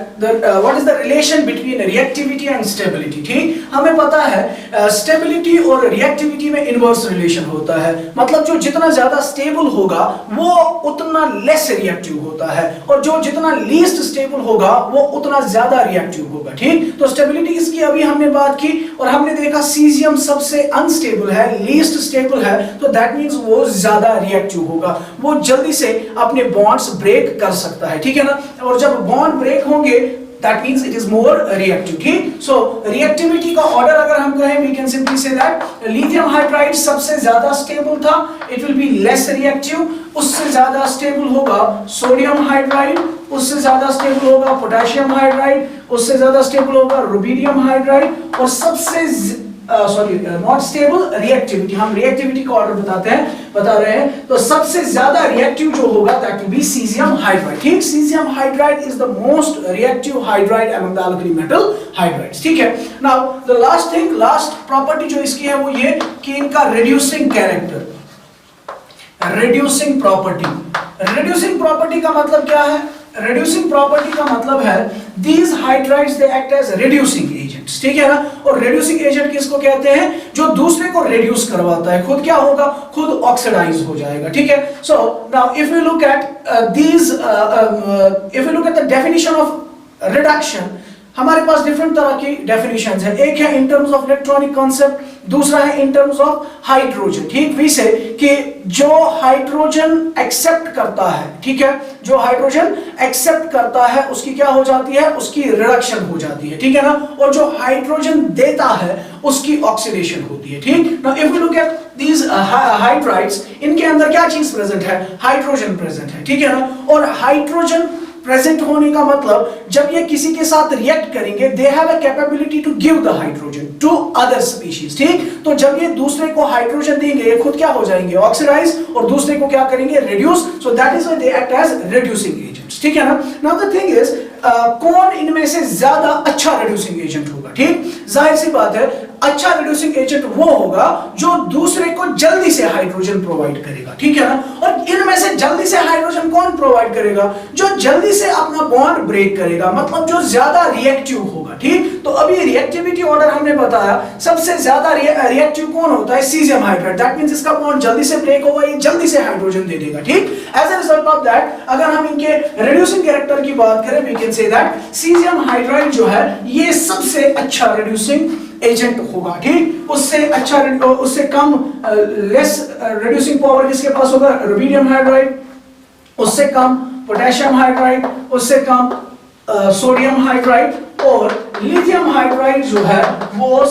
what is the relation between reactivity and stability, ठीक। हमें पता है stability और reactivity में inverse relation होता है। मतलब जो जितना ज्यादा stable होगा वो उतना less reactive होता है, और जो जितना least stable होगा वो उतना ज्यादा reactive होगा, ठीक। तो stability इसकी अभी हमने बात की, और हमने देखा सीजियम सबसे unstable है, least stable है, तो that means वो ज्यादा reactive होगा, वो जल्दी से अपने bonds break कर सकता है, ठीक है ना। और जब बॉन्ड ब्रेक होंगे, that means it is more reactive, ठीक। so reactivity का ऑर्डर अगर हम कहें, we can simply say that lithium hydride सबसे ज्यादा स्टेबल था, it will be less reactive। उससे ज्यादा स्टेबल होगा सोडियम हाइड्राइड, उससे ज्यादा स्टेबल होगा पोटेशियम हाइड्राइड, उससे ज्यादा स्टेबल होगा रुबिडियम हाइड्राइड, और सबसे नॉट स्टेबल रिएक्टिविटी, हम रिएक्टिविटी का ऑर्डर बता रहे हैं, तो सबसे ज्यादा रिएक्टिव जो होगा that will be caesium hydride, ठीक। Caesium hydride is the most reactive hydride among the alkali metal hydrides, ठीक है। नाउ द लास्ट प्रॉपर्टी जो इसकी है वो ये कि इनका reducing character, reducing property. Reducing property का मतलब क्या है? रिड्यूसिंग प्रॉपर्टी का मतलब है these hydrides they act as reducing agents, ठीक है ना। और रिड्यूसिंग एजेंट किसको कहते हैं? जो दूसरे को रिड्यूस करवाता है, खुद क्या होगा? खुद ऑक्सीडाइज हो जाएगा, ठीक है। So now if you look at the definition of reduction, हमारे पास डिफरेंट तरह की डेफिनेशंस है। एक है in terms of electronic concept, दूसरा है इन टर्म्स ऑफ हाइड्रोजन, ठीक। वी से कि जो हाइड्रोजन एक्सेप्ट करता है, ठीक है, जो हाइड्रोजन एक्सेप्ट करता है उसकी क्या हो जाती है? उसकी रिडक्शन हो जाती है, ठीक है ना। और जो हाइड्रोजन देता है उसकी ऑक्सीडेशन होती है, ठीक। Now if you look at these hydrides, इनके अंदर क्या चीज प्रेजेंट है? हाइड्रोजन प्रेजेंट है, ठीक है ना। और हाइड्रोजन प्रेजेंट होने का मतलब जब ये किसी के साथ रिएक्ट करेंगे, they have a capability to give the hydrogen to other species, ठीक। तो जब ये दूसरे को हाइड्रोजन देंगे, ये खुद क्या हो जाएंगे? ऑक्सीडाइज, और दूसरे को क्या करेंगे? Reduce. So that is why they act as reducing agents, ठीक है ना। नाउ द थिंग इज कौन इनमें से ज्यादा अच्छा रिड्यूसिंग एजेंट होगा, ठीक। जाहिर सी बात है, अच्छा रिड्यूसिंग एजेंट वो होगा जो दूसरे को जल्दी से हाइड्रोजन प्रोवाइड करेगा, ठीक है ना। और इनमें से जल्दी से हाइड्रोजन कौन प्रोवाइड करेगा? जो जल्दी से अपना बॉन्ड ब्रेक करेगा, मतलब जो ज्यादा रिएक्टिव होगा, ठीक। तो अभी रिएक्टिविटी ऑर्डर हमने बताया, सबसे ज्यादा रिएक्टिव कौन होता है? Caesium hydride. दैट मींस इसका बॉन्ड जल्दी से ब्रेक होगा, ये जल्दी से हाइड्रोजन दे देगा, ठीक। As a result of that, अगर हम इनके रिड्यूसिंग कैरेक्टर की बात करें, we can say that caesium hydride जो है ये सबसे अच्छा रिड्यूसिंग एजेंट होगा, ठीक। उससे अच्छा, उससे कम लेस रिड्यूसिंग पावर किसके पास होगा? Rubidium hydride. उससे कम पोटेशियम हाइड्राइड, उससे कम सोडियम हाइड्राइड, और लिथियम हाइड्राइड जो है वो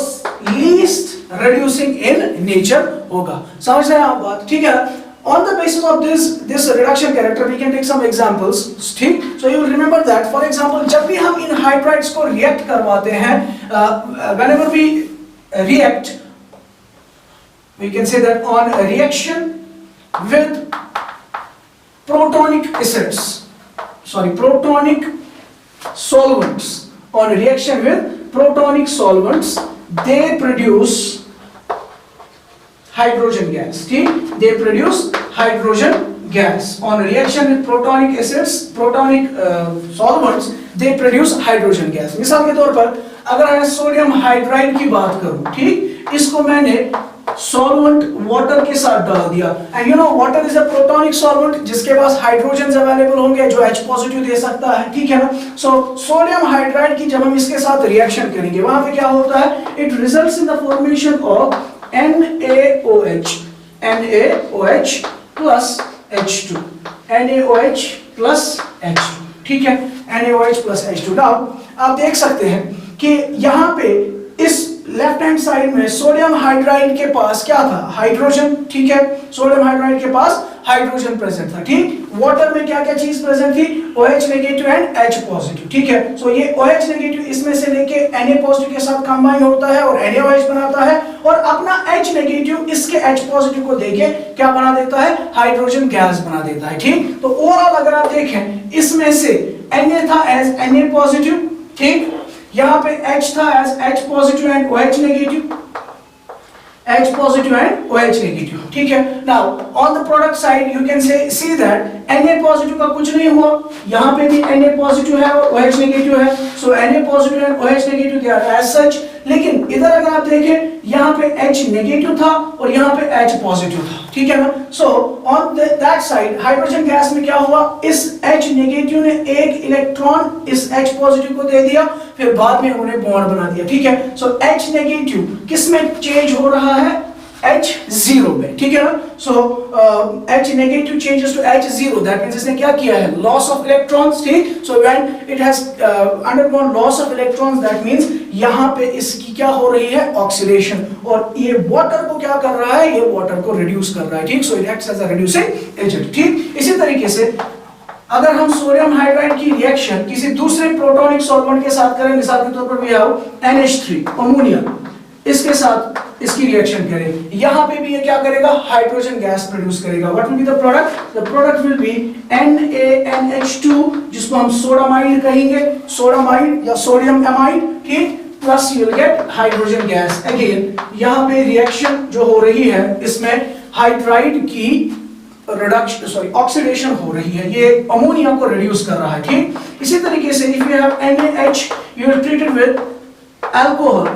लीस्ट रिड्यूसिंग इन नेचर होगा। समझ रहे हैं आप बात, ठीक है। On the basis of this reduction character, we can take some examples, ठीक। So you will remember that, for example, जब भी हम इन हाइड्राइड्स को रिएक्ट करवाते हैं, whenever we react, we can say that on a reaction with protonic acids, protonic solvents, on a reaction with protonic solvents, they produce hydrogen gas, ठीक। They produce hydrogen gas on reaction with protonic acids, protonic solvents, they produce hydrogen gas। मिसाल के तौर पर अगर मैं sodium hydride की बात करूं, ठीक, इसको मैंने सॉल्वेंट वाटर के साथ डाल दिया, and you know water is a protonic solvent जिसके पास हाइड्रोजन अवेलेबल होंगे जो H पॉजिटिव दे सकता है, ठीक है ना। सो सोडियम हाइड्राइड की जब हम इसके साथ रिएक्शन करेंगे, वहां पे क्या होता है? It results in the formation of NaOH plus H2, NaOH plus H2, ठीक है, NaOH plus H2। नाउ आप देख सकते हैं कि यहाँ पे इस लेफ्ट हैंड साइड में सोडियम हाइड्राइड के पास क्या था? हाइड्रोजन, ठीक है। सोडियम हाइड्राइड के पास हाइड्रोजन प्रेजेंट था, ठीक। वाटर में क्या क्या चीज प्रेजेंट थी? OH negative and H positive, ठीक है। सो ये OH नेगेटिव इसमें से लेके Na पॉजिटिव के साथ कंबाइन होता है और NaOH बनाता है, और अपना H नेगेटिव इसके H पॉजिटिव को देके क्या बना देता है? हाइड्रोजन गैस बना देता है, ठीक। तो ओवरऑल अगर आप देखें, इसमें से Na था एज Na पॉजिटिव, ठीक। यहाँ पे H था as H positive and OH negative, H positive and OH negative, ठीक है। Now on the product side you can see that Na positive का कुछ नहीं हुआ, यहाँ पे भी Na positive है और OH negative है, so Na positive and OH negative they are as such। लेकिन इधर अगर आप देखें, यहाँ पे H negative था और यहाँ पे H positive था, ठीक है ना। So on that side hydrogen gas में क्या हुआ? इस H negative ने एक इलेक्ट्रॉन इस H positive को दे दिया, फिर बाद में उन्होंने बॉन्ड बना दिया, ठीक है। So H negative किस में चेंज हो रहा है? H0 में, ठीक है ना। So H negative changes to H0, that means इसने क्या किया है? लॉस ऑफ इलेक्ट्रॉन्स, ठीक। So when it has undergone loss of electrons, that means यहाँ पे इसकी क्या हो रही है? ऑक्सीडेशन, और ये वाटर को क्या कर रहा है? ये वाटर को रिड्यूस कर रहा है, ठीक। So it acts as a reducing agent, ठीक। इसी तरीके से अगर हम सोडियम हाइड्राइड की रिएक्शन किसी दूसरे प्रोटॉनिक सॉल्वेंट के साथ करें, मिसाल के तौर पर we have NH3 अमोनिया, इसके साथ इसकी रिएक्शन करें, यहाँ पे भी ये क्या करेगा? हाइड्रोजन गैस प्रोड्यूस करेगा। What will be the product? The product will be NaNH2, जिसको हम सोडामाइड कहेंगे, सोडामाइड या सोडियम एमाइड, ठीक। Plus you will gate hydrogen gas. Again यहाँ पे रिएक्शन जो हो रही है, इसमें हाइड्राइड की ऑक्सीडेशन हो रही है, ये अमोनिया को रिड्यूस कर रहा है, ठीक। इसी तरीके से if you have NaH you will treat it with alcohol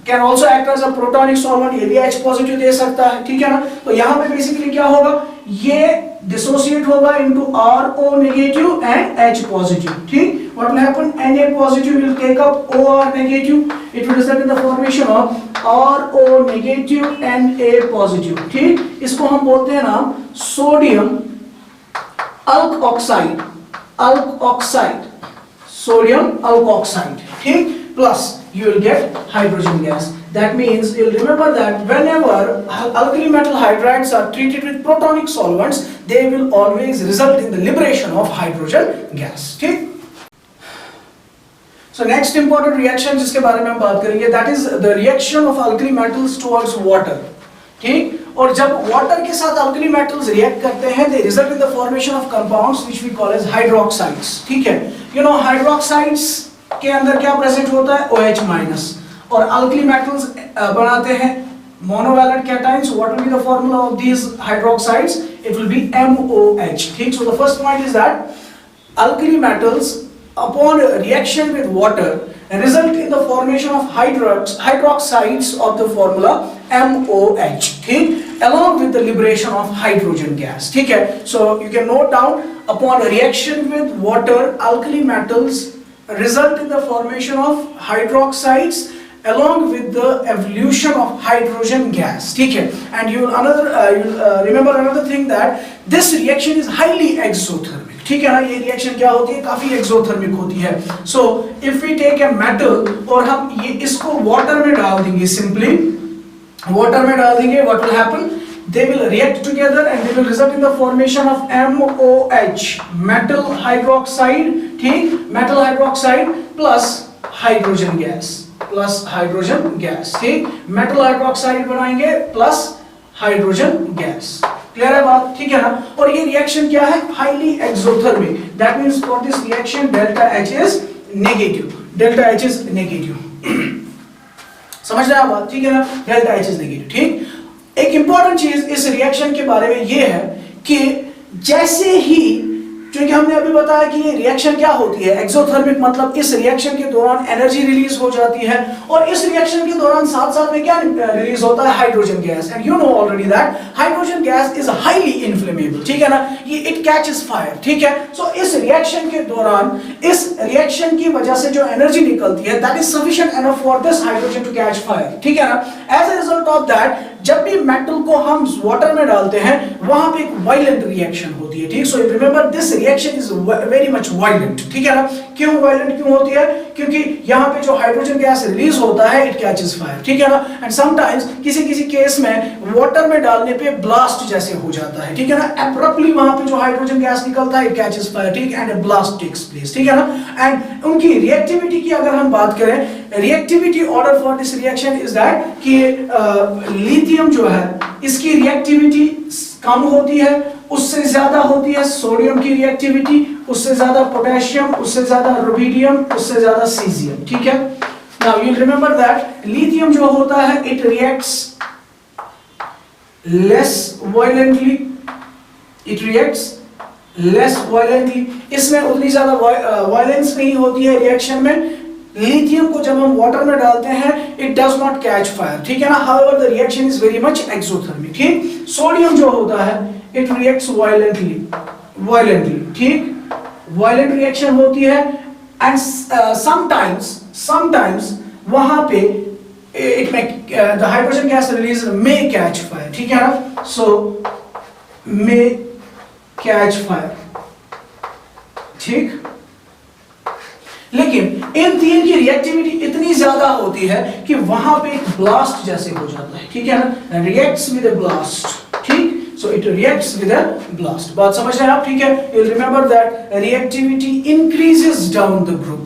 can also act as a protonic solvent, ये भी H पॉजिटिव दे सकता है, ठीक है ना। तो यहाँ पे बेसिकली क्या होगा, ये डिसोसिएट होगा into RO negative and H positive, ठीक। What will happen, Na positive will take up OR negative, it will result in the formation of RO negative Na positive, ठीक। इसको हम बोलते हैं नाम sodium alkoxide, sodium alkoxide, ठीक। Plus you will get hydrogen gas. That means you'll remember that whenever alkali metal hydrides are treated with protonic solvents, they will always result in the liberation of hydrogen gas. ठीक? So next important reaction जिसके बारे में हम बात करेंगे, that is the reaction of alkali metals towards water. ठीक? और जब water के साथ alkali metals react करते हैं, they result in the formation of compounds which we call as hydroxides. ठीक है? You know hydroxides के अंदर क्या प्रेजेंट होता है, OH माइनस, और अल्कली मेटल्स बनाते हैं monovalent cations. What will be the formula of these hydroxides, it will be MOH, ठीक. So the first point is that alkali metals upon reaction with water result in the formation of hydroxides of the formula MOH, ठीक, along with the liberation of hydrogen gas, ठीक है. So you can note down, upon reaction with water, alkali metals result in the formation of hydroxides along with the evolution of hydrogen gas, ठीक है. And you will remember another thing, that this reaction is highly exothermic, ठीक है ना. ये reaction क्या होती है, काफी एक्सोथर्मिक होती है. So if we take a metal और हम ये इसको वाटर में डाल देंगे, सिंपली वाटर में डाल देंगे, what will happen, they will react together and they will result in the formation of MOH, metal hydroxide, ठीक, metal hydroxide plus hydrogen gas, ठीक, metal hydroxide बनाएंगे plus hydrogen gas. क्लियर है बात, ठीक है ना. और ये रिएक्शन क्या है, highly exothermic. That means for this reaction delta H is negative. समझ रहे हैं बात, ठीक है ना. डेल्टा H इज नेगेटिव, ठीक. एक इंपॉर्टेंट चीज इस रिएक्शन के बारे में ये है कि जैसे ही, क्योंकि हमने अभी बताया कि ये रिएक्शन क्या होती है, एक्सोथर्मिक, मतलब इस रिएक्शन के दौरान एनर्जी रिलीज हो जाती है, और इस रिएक्शन के दौरान साथ साथ में क्या रिलीज होता है, hydrogen gas. And you know already that hydrogen gas is highly inflammable, ठीक है ना. ये इट कैचेस फायर, ठीक है. सो इस रिएक्शन के दौरान, इस रिएक्शन की वजह से जो एनर्जी निकलती है, that is sufficient enough for this hydrogen to catch fire, ठीक है ना. As a result of that, जब भी मेटल को हम वाटर में डालते हैं, वहां पे एक वायलेंट रिएक्शन होती है, ठीक. So remember this reaction is very much violent, ठीक है ना. क्यों वायलेंट क्यों होती है, क्योंकि यहाँ पे जो हाइड्रोजन गैस रिलीज होता है, इट कैचेस फायर, ठीक है ना. एंड समटाइम्स किसी केस में वाटर में डालने पे ब्लास्ट जैसे हो जाता है, ठीक है ना. एब्रप्टली वहां पे जो हाइड्रोजन गैस निकलता है, इट कैचेस फायर, ठीक, and a blast takes place, ठीक है ना. एंड उनकी रिएक्टिविटी की अगर हम बात करें, reactivity order for this reaction is that कि लिथियम जो है, इसकी रिएक्टिविटी कम होती है, उससे ज्यादा होती है सोडियम की रिएक्टिविटी, उससे ज्यादा पोटेशियम, उससे ज्यादा रुबिडियम, उससे ज्यादा सीजियम, ठीक है. Now you remember that lithium जो होता है, इट रिएक्ट्स लेस वायलेंटली, इसमें उतनी ज्यादा वायलेंस नहीं होती है रिएक्शन में. लिथियम को जब हम वाटर में डालते हैं, it does not catch fire, ठीक है ना. However the reaction is very much exothermic, ठीक. सोडियम जो होता है, इट रिएक्ट्स वायलेंटली, ठीक, वायलेंट रिएक्शन होती है. एंड समटाइम्स वहां पे इट में the hydrogen gas release may catch fire, ठीक है ना. सो मे कैच फायर, ठीक. लेकिन इन तीन की रिएक्टिविटी इतनी ज्यादा होती है कि वहां पे एक ब्लास्ट जैसे हो जाता है, ठीक है ना. रिएक्ट्स विद अ ब्लास्ट, ठीक. So it reacts with a blast. बात समझ रहे हैं आप, ठीक है. You'll remember that reactivity increases down the group.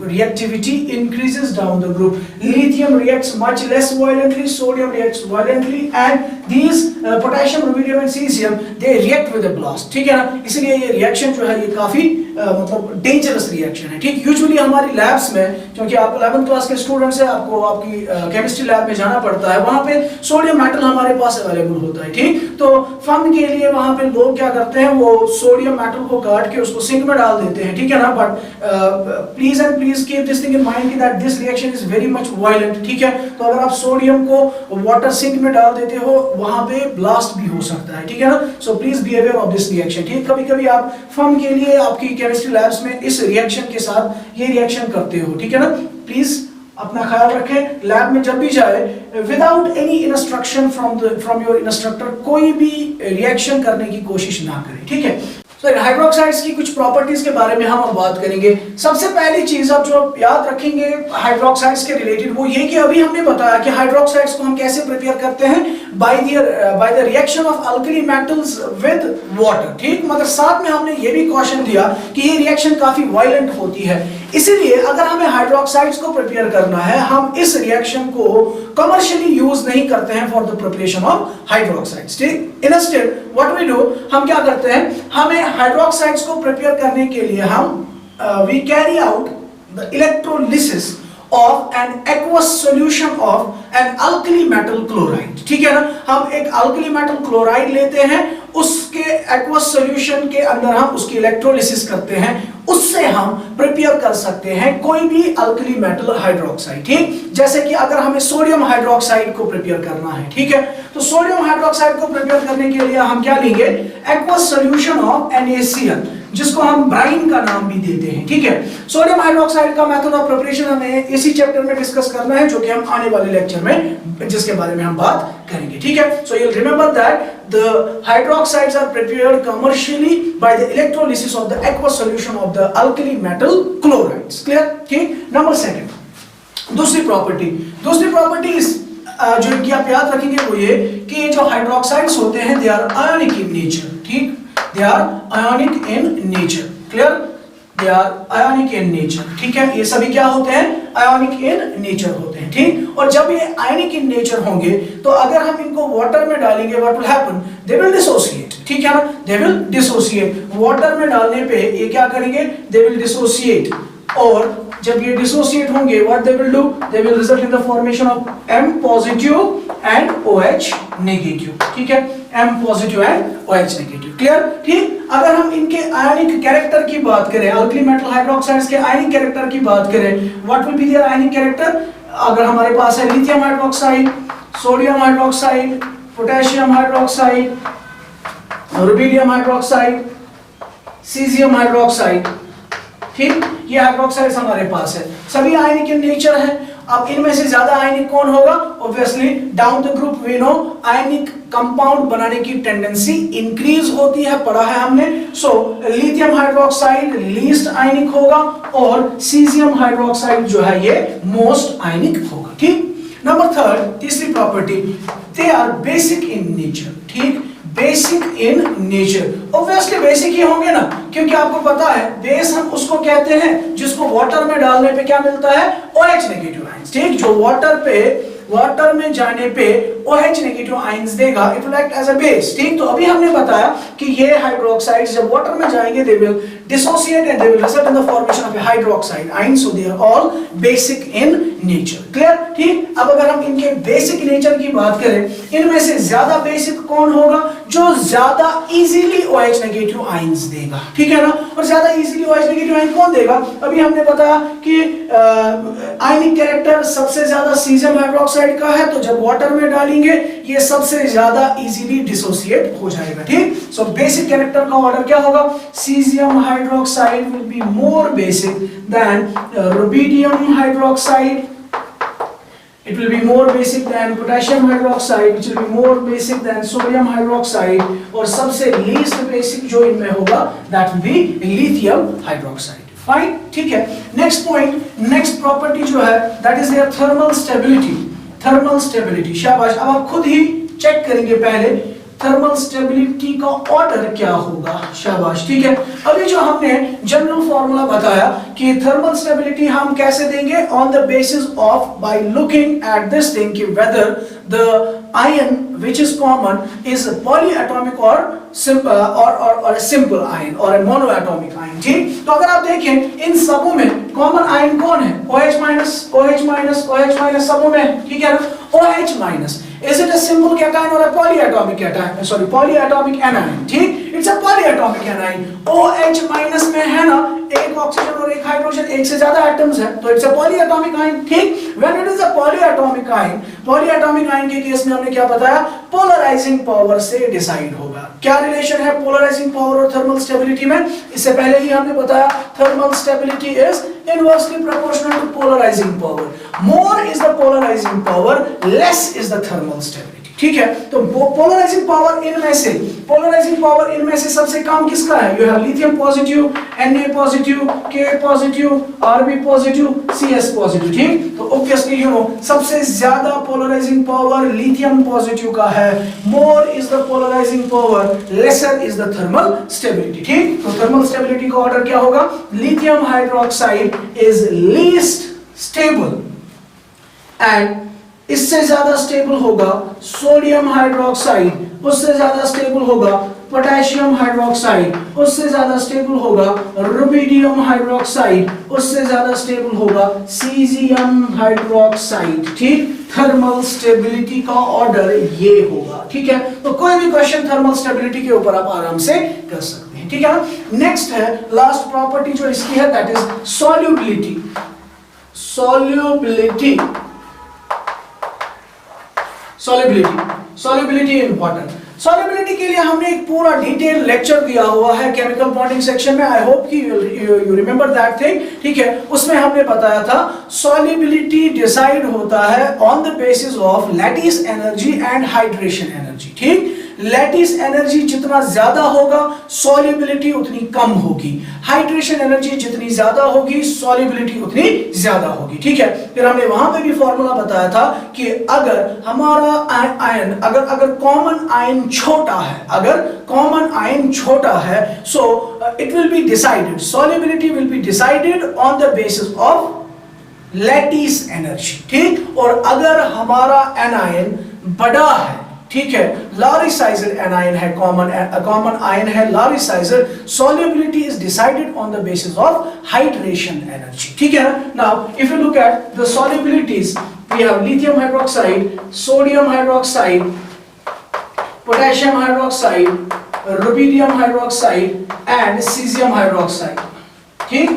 Lithium reacts much less violently. Sodium reacts violently, and these potassium, rubidium and cesium, they react with a blast. ठीक है ना. इसलिए ये रिएक्शन जो है, ये काफी मतलब डेंजरस रिएक्शन है, ठीक. यूजुअली हमारी लैब्स में, क्योंकि आप 11th क्लास के स्टूडेंट्स हैं, आपको आपकी केमिस्ट्री लैब में जाना पड़ता है, वहां पे सोडियम मेटल हमारे पास अवेलेबल होता है, ठीक. तो फन के के लिए वहां पे लोग क्या करते हैं, वो सोडियम मेटल को काट के उसको सिंक में डाल देते हैं, ठीक है ना। But please and please keep this thing in mind कि that this reaction is very much violent, ठीक है। तो अगर आप सोडियम को वाटर सिंक में डाल देते हो, वहां पे ब्लास्ट भी हो सकता है, ठीक है ना। So please be aware of this reaction, ठीक। कभी कभी आप फन के लिए आपकी केमिस्ट्री लैब्स में इस रिएक्शन के साथ ये रिएक्शन करते हो, ठीक है ना। प्लीज अपना ख्याल रखें, लैब में जब भी जाए without any instruction from your instructor कोई भी रिएक्शन करने की कोशिश ना करें, ठीक है। तो हाइड्रोक्साइड्स की कुछ प्रॉपर्टीज के बारे में हम अब बात करेंगे। सबसे पहली चीज आप जो याद रखेंगे हाइड्रोक्साइड्स के रिलेटेड वो ये कि अभी हमने बताया कि हाइड्रोक्साइड्स को हम कैसे प्रिपेयर करते हैं, by the reaction of alkali metals with water, ठीक। मगर साथ में हमने ये भी क्वेश्चन दिया कि ये रिएक्शन काफी वायलेंट होती है, इसीलिए अगर हमें हाइड्रोक्साइड्स को प्रिपेयर करना है, हम इस रिएक्शन को कमर्शियली यूज नहीं करते हैं for the preparation of hydroxides, ठीक। इंस्टेड व्हाट वी डू, हम क्या करते हैं, हमें हाइड्रोक्साइड्स को प्रिपेयर करने के लिए हम we carry out the electrolysis of an aqueous solution of an alkali metal chloride, ठीक है ना। हम एक alkali metal chloride लेते हैं, उसके aqueous solution के अंदर हम उसकी इलेक्ट्रोलिसिस करते हैं, उससे हम प्रिपेयर कर सकते हैं कोई भी alkali metal hydroxide, ठीक। जैसे कि अगर हमें सोडियम हाइड्रोक्साइड को प्रिपेयर करना है, ठीक है, तो सोडियम हाइड्रोक्साइड को प्रिपेयर करने के लिए हम क्या लेंगे, aqueous solution of NaCl, जिसको हम ब्राइन का नाम भी देते हैं, ठीक है। सोडियम हाइड्रोक्साइड का मेथड ऑफ प्रिपरेशन हमें इसी चैप्टर में डिस्कस करना है, जो कि हम आने वाले लेक्चर में जिसके बारे में हम बात करेंगे, ठीक है। So you remember that the hydroxides are prepared commercially by the electrolysis of the aqueous solution of the alkali metal chlorides, clear, ठीक। नंबर सेकंड, दूसरी प्रॉपर्टी इस जो कि आप याद रखेंगे वो ये कि जो हाइड्रोक्साइड्स होते हैं they are ionic in nature, ठीक। They are ionic in nature, clear? They are ionic in nature, ठीक है। ये सभी क्या होते हैं, ionic in nature होते हैं, ठीक। और जब ये ionic in nature होंगे, तो अगर हम इनको वाटर में डालेंगे, what will happen? They will dissociate, ठीक है ना। They will dissociate. वाटर में डालने पे ये क्या करेंगे, they will dissociate. और जब ये dissociate होंगे, what they will do? They will result in the formation of M positive and OH negative, ठीक है। M positive and OH negative, clear, ठीक। अगर हम इनके आयनिक कैरेक्टर की बात करें, अल्कली मेटल हाइड्रोक्साइड्स के आयनिक कैरेक्टर की बात करें, what will be their ionic character. अगर हमारे पास है lithium hydroxide, sodium hydroxide, potassium hydroxide, rubidium hydroxide, caesium hydroxide, ठीक, ये हाइड्रोक्साइड्स हमारे पास है, सभी आयनिक इन नेचर है। अब इनमें से ज्यादा आयनिक कौन होगा, obviously down the group we know ionic compound बनाने की टेंडेंसी इंक्रीज होती है, पढ़ा है हमने। So lithium hydroxide least ionic होगा और सीजियम हाइड्रोक्साइड जो है ये मोस्ट आयनिक होगा, ठीक। नंबर थर्ड, तीसरी property, they are basic in nature, ठीक। Basic in nature, obviously basic ही होंगे ना, क्योंकि आपको पता है बेस हम उसको कहते हैं जिसको वाटर में डालने पे क्या मिलता है, OH नेगेटिव आयंस, ठीक। जो वाटर में जाने पे OH नेगेटिव आयंस देगा, it will act as a base, ठीक। तो अभी हमने बताया कि ये हाइड्रोक्साइड्स जब वाटर में जाएंगे they will dissociate and they will result in the formation of a hydroxide ion, so they are all basic in nature, clear, ठीक। अब अगर हम इनके बेसिक नेचर की बात करें, इनमें से ज्यादा बेसिक कौन होगा, जो ज्यादा इजीली OH नेगेटिव आयंस देगा, ठीक है ना। और ज्यादा इजीली OH नेगेटिव आयन कौन देगा, अभी हमने बताया कि आयनिक कैरेक्टर सबसे ज्यादा सीजियम हाइड्रोक्साइड का है, तो जब वाटर में डालेंगे ये सबसे ज्यादा इजीली डिसोसिएट हो जाएगा, ठीक। सो बेसिक कैरेक्टर का ऑर्डर क्या होगा, caesium hydroxide will be more basic than rubidium hydroxide, it will be more basic than potassium hydroxide, which will be more basic than sodium hydroxide, और सबसे least basic जो इनमें होगा that will be lithium hydroxide, fine, ठीक है। next point, next property जो है that is their thermal stability, शाबाश। अब आप खुद ही चेक करेंगे पहले थर्मल स्टेबिलिटी का ऑर्डर क्या होगा, शाबाश, ठीक है। अभी जो हमने जनरल फॉर्मूला बताया कि थर्मल स्टेबिलिटी हम कैसे देंगे, on the basis of by looking at this thing कि whether the ion which is common is polyatomic और सिंपल आयन और ए मोनोएटॉमिक आयन, ठीक। तो अगर आप देखें इन सबों में कॉमन आयन कौन है, OH minus, OH minus, OH minus सबों में, ठीक है ना, OH minus. Is it a simple cation or a polyatomic cation? Sorry, polyatomic anion. ठीक, it's a polyatomic anion. OH minus में है ना, एक ऑक्सीजन और एक हाइड्रोजन, एक से ज्यादा एटम्स है, तो it's a polyatomic ion. ठीक, when it is a polyatomic ion के केस में हमने क्या बताया? पोलराइजिंग पावर से डिसाइड होगा. क्या रिलेशन है पोलराइजिंग पावर और थर्मल स्टेबिलिटी में? इससे पहले ही हमने बताया thermal stability is inversely proportional to polarizing power. More is the polarizing power, less is the thermal stability. ठीक है, तो पोलराइजिंग पावर इनमें से सबसे कम किसका है? You have lithium positive, Na positive, K positive, Rb positive, Cs positive. ठीक, तो ऑब्वियसली यू नो सबसे ज्यादा पोलराइजिंग पावर लिथियम पॉजिटिव का है. More is the polarising power, lesser is the thermal stability. ठीक, तो थर्मल स्टेबिलिटी का order क्या होगा? Lithium hydroxide is least stable and इससे ज्यादा स्टेबल होगा सोडियम हाइड्रोक्साइड, उससे ज्यादा स्टेबल होगा पोटेशियम हाइड्रोक्साइड, उससे ज्यादा स्टेबल होगा रुबिडियम हाइड्रोक्साइड, उससे ज्यादा स्टेबल होगा सीजियम हाइड्रोक्साइड. ठीक, थर्मल स्टेबिलिटी का ऑर्डर ये होगा. ठीक है, तो कोई भी क्वेश्चन थर्मल स्टेबिलिटी के ऊपर आप आराम से कर सकते हैं. ठीक है ना. नेक्स्ट है लास्ट प्रॉपर्टी जो इसकी है, that is solubility. Solubility important. Solubility के लिए हमने एक पूरा डिटेल लेक्चर दिया हुआ है केमिकल बॉन्डिंग सेक्शन में. आई होप कि यू रिमेंबर दैट थिंग. ठीक है, उसमें हमने बताया था सॉल्युबिलिटी डिसाइड होता है on the basis of lattice energy and hydration energy. ठीक, लैटिस एनर्जी जितना ज्यादा होगा सॉल्युबिलिटी उतनी कम होगी, हाइड्रेशन एनर्जी जितनी ज्यादा होगी सॉल्युबिलिटी उतनी ज्यादा होगी. ठीक है, फिर हमने वहां पे भी फॉर्मूला बताया था कि अगर हमारा आयन अगर कॉमन आयन छोटा है so it will be decided, solubility will be decided on the basis of lattice energy. ठीक, और अगर हमारा एनायन बड़ा है, ठीक है, लारिसाइजर एनायन है, कॉमन आयन है larger size, solubility is decided on the basis of hydration energy. ठीक है ना. Now if you look at the solubilities, we have lithium hydroxide, sodium hydroxide, potassium hydroxide, rubidium hydroxide and caesium hydroxide. ठीक,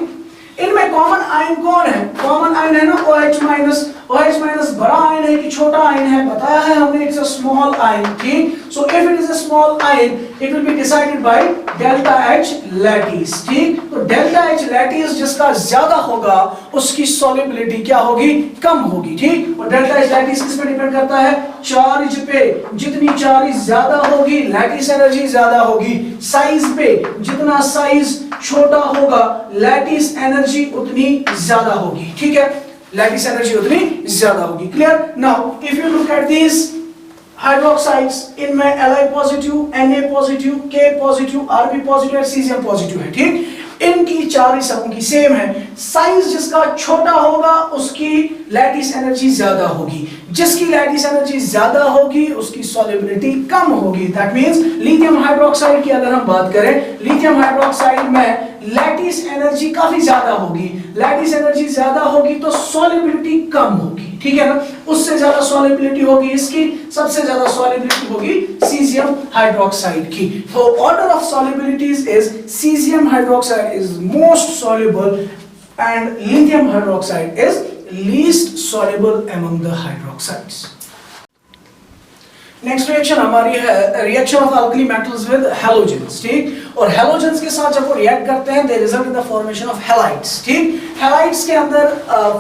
इनमें common ion कौन है? Common ion है ना OH minus. OH minus बड़ा आयन है कि छोटा आयन है? बताया है हमने, इट्स अ स्मॉल आयन. ठीक, so if it is a small ion it will be decided by delta H lattice. ठीक, तो डेल्टा H लैटिस जिसका ज्यादा होगा उसकी सॉल्युबिलिटी क्या होगी? कम होगी. ठीक, और डेल्टा H लैटिस किस पे डिपेंड करता है? चार्ज पे. जितनी चार्ज ज्यादा होगी लैटिस एनर्जी ज्यादा होगी. साइज पे, जितना साइज छोटा होगा लैटिस एनर्जी उतनी ज्यादा होगी. ठीक है, लैटिस एनर्जी उतनी ज्यादा होगी. Clear. Now if you look at this hydroxides, इनमें Li positive, Na positive, K positive, Rb positive और Cl पॉजिटिव है. ठीक, इनकी चार्ज सबकी सेम है. साइज जिसका छोटा होगा उसकी लैटिस एनर्जी ज्यादा होगी, जिसकी लैटिस एनर्जी ज्यादा होगी उसकी सॉल्युबिलिटी कम होगी. दैट मींस लिथियम हाइड्रोक्साइड की अगर हम बात करें, लिथियम हाइड्रोक्साइड में लैटिस एनर्जी काफी ज्यादा होगी. लैटिस एनर्जी ज्यादा होगी तो सॉल्युबिलिटी कम होगी. ठीक है ना. उससे ज्यादा सॉल्युबिलिटी होगी इसकी, सबसे ज्यादा सॉल्युबिलिटी होगी सीजियम हाइड्रोक्साइड की. तो order of solubilities is caesium hydroxide is most soluble and lithium hydroxide is least soluble among the hydroxides. Next reaction हमारी है reaction of alkali metals with halogens. ठीक, और हैलोजेंस के साथ जब वो रिएक्ट करते हैं they result in the formation of halides. ठीक, हैलाइड्स के अंदर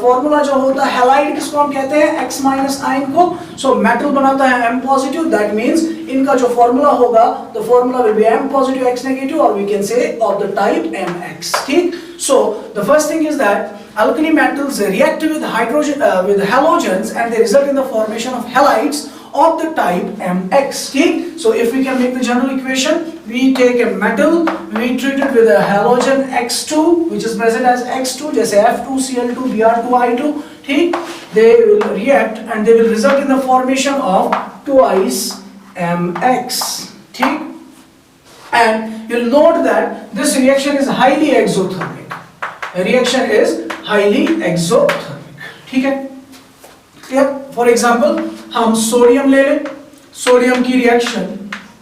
फॉर्मूला जो होता है, हैलाइड किसको हम कहते हैं? X माइनस आयन को. सो मेटल बनाता है M पॉजिटिव, दैट मींस इनका जो फॉर्मूला होगा the formula will be M positive X negative, और we can say of the type MX. ठीक, so the first thing is that alkali metals react with hydrogen with halogens and they result in the formation of halides of the type MX. So if we can make the general equation, we take a metal, we treat it with a halogen X2 which is present as X2, जैसे F2Cl2 Br2I2. they will react and they will result in the formation of twice MX. And you'll note that this reaction is highly exothermic. Reaction is highly exothermic. ठीक है? Clear? For example, हम sodium ले लें, sodium की reaction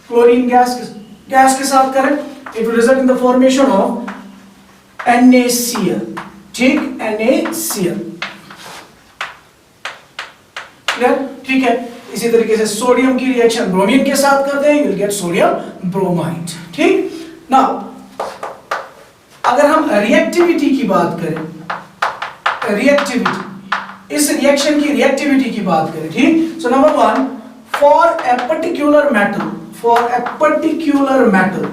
chlorine gas के साथ करें, it will result in the formation of NaCl, ठीक, NaCl, ठीक है। इसी तरीके से सोडियम की रिएक्शन ब्रोमीन के साथ करते हैं, you will gate sodium bromide, ठीक। नाउ अगर हम रिएक्टिविटी की बात करें, रिएक्टिविटी, इस रिएक्शन की रिएक्टिविटी की बात करें, ठीक। So number 1, for a particular metal, for a particular metal,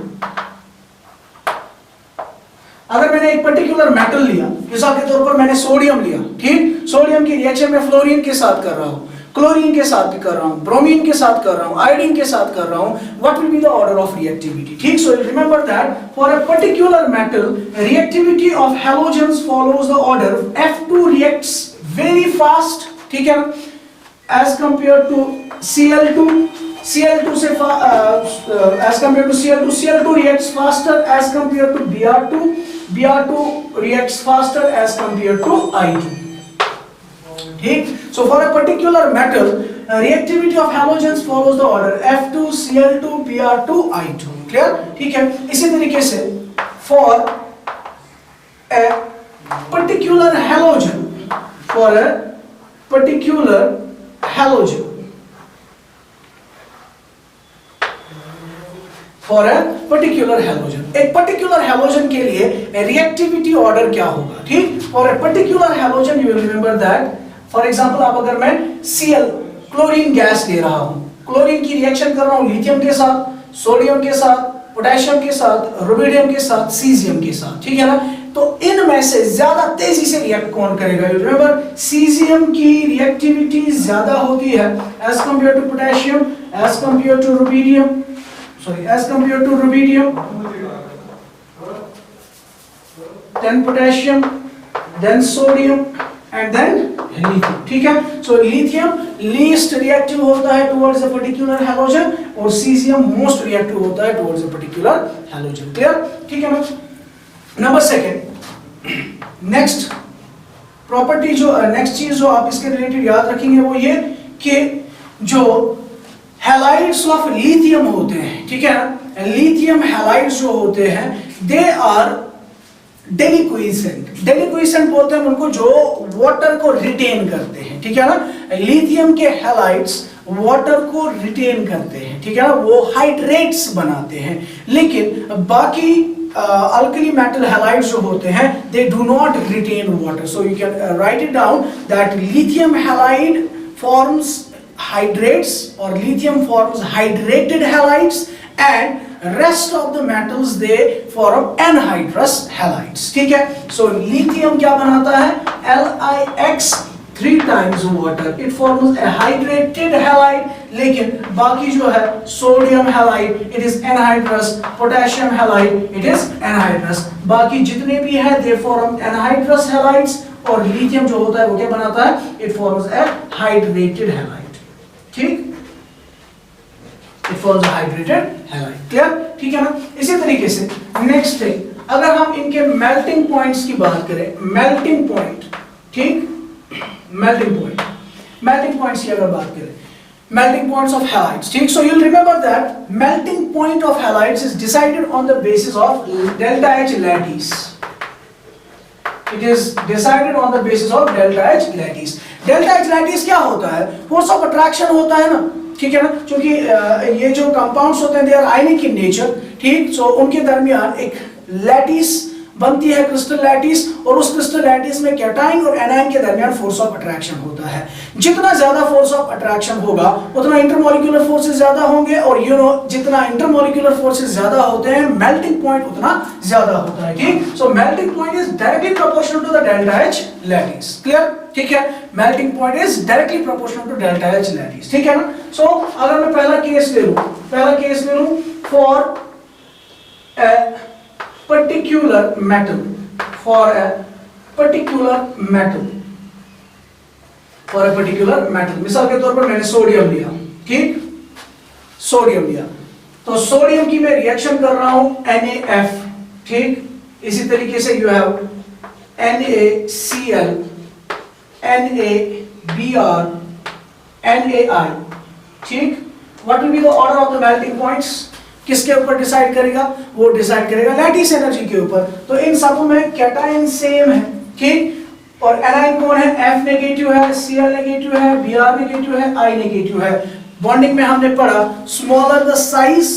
अगर मैंने एक पर्टिकुलर मेटल लिया, मिसाल के तौर पर मैंने सोडियम लिया, ठीक, सोडियम की रिएक्शन में फ्लोरीन के साथ कर रहा हूं, क्लोरीन के साथ भी कर रहा हूं, ब्रोमीन के साथ कर रहा हूं, आयोडीन के साथ कर रहा हूं, what will be the order of reactivity, ठीक। So remember that for a particular metal reactivity of halogens follows the order F2 reacts very fast, ठीक है, as compare to Cl2, Cl2 से as compared to Cl2, Cl2 reacts faster as compared to Br2, Br2 reacts faster as compared to I2, ठीक। So for a particular metal, reactivity of halogens follows the order F2, Cl2, Br2, I2, clear, ठीक है। इसी तरीके से for a particular halogen, for a particular halogen, for a particular halogen, एक particular halogen के लिए reactivity order क्या होगा, ठीक। For a particular halogen you will remember that, for example आप अगर मैं Cl क्लोरीन गैस ले रहा हूं, क्लोरीन की रिएक्शन कर रहा हूं लिथियम के साथ, सोडियम के साथ, पोटेशियम के साथ, रुबिडियम के साथ, सीजियम के साथ, ठीक है ना। तो इनमें से ज्यादा तेजी से रिएक्ट कौन करेगा, यू रिमेंबर सीजियम की रिएक्टिविटी ज्यादा होती है as compare to potassium, as compare to rubidium, as compared to rubidium, then potassium, then sodium and then lithium, ठीक है। so lithium least reactive होता है towards a particular halogen और cesium most reactive होता है towards a particular halogen, clear, ठीक है ना। नंबर सेकंड, नेक्स्ट प्रॉपर्टी जो नेक्स्ट चीज जो आप इसके रिलेटेड याद रखेंगे वो ये कि जो हैलाइड्स ऑफ लिथियम होते हैं, ठीक है ना, लिथियम हैलाइड्स जो होते हैं दे आर डेलिक्विसेंट, डेलिक्विसेंट बोलते हैं उनको जो वाटर को रिटेन करते हैं, ठीक है ना। लिथियम के हैलाइड्स वाटर को रिटेन करते हैं, ठीक है ना, वो हाइड्रेट्स बनाते हैं, लेकिन बाकी alkali metal halides जो होते हैं they do not retain water, so you can write it down that lithium halide forms hydrates or lithium forms hydrated halides and rest of the metals they form anhydrous halides, ठीक है। so lithium क्या बनाता है, LiX 3 times water, it forms a hydrated halide, लेकिन बाकी जो है sodium halide it is anhydrous, potassium halide it is anhydrous, बाकी जितने भी है they form anhydrous halides, और लिथियम जो होता है वो क्या बनाता है, it forms a hydrated halide, ठीक, it forms a hydrated halide, clear, ठीक है ना। इसी तरीके से नेक्स्ट थिंग, अगर हम इनके मेल्टिंग पॉइंट्स की बात करें, मेल्टिंग पॉइंट, ठीक, मेल्टिंग पॉइंट्स की अगर बात करें, melting points of halides, ठीक। so you'll remember that melting point of halides is decided on the basis of delta H lattice, it is decided on the basis of delta H lattice। delta H lattice क्या होता है, force of attraction होता है ना, ठीक है ना, क्योंकि ये जो कंपाउंड्स होते हैं they are ionic in nature, ठीक, so उनके दरमियान एक लैटिस बनती है, क्रिस्टल लैटिस, और उस क्रिस्टल लैटिस में कैटाइन और एनायन के दरमियान फोर्स ऑफ अट्रैक्शन होता है। जितना ज्यादा फोर्स ऑफ अट्रैक्शन होगा उतना इंटरमॉलिक्यूलर फोर्सेस ज्यादा होंगे, और जितना इंटरमॉलिक्यूलर फोर्सेस ज्यादा होते हैं मेल्टिंग पॉइंट उतना ज्यादा होता है, ठीक। So melting point is directly proportional to the delta H lattice, clear, ठीक है। Melting point is directly proportional to delta H lattice, ठीक है ना। सो अगर मैं पहला केस ले लूं for particular metal, for a particular metal, मिसाल के तौर पर मैंने सोडियम लिया, ठीक, सोडियम लिया, तो सोडियम की मैं रिएक्शन कर रहा हूं NaF, ठीक, इसी तरीके से you have NaCl, NaBr, NaI, ठीक। What will be the order of the melting points, किसके ऊपर डिसाइड करेगा, वो डिसाइड करेगा लैटिस एनर्जी के ऊपर। तो इन सबों में कैटायन सेम है, ठीक। और एनायन कौन है, F नेगेटिव है, Cl नेगेटिव है, Br नेगेटिव है, I नेगेटिव है। बॉन्डिंग में हमने पढ़ा smaller the size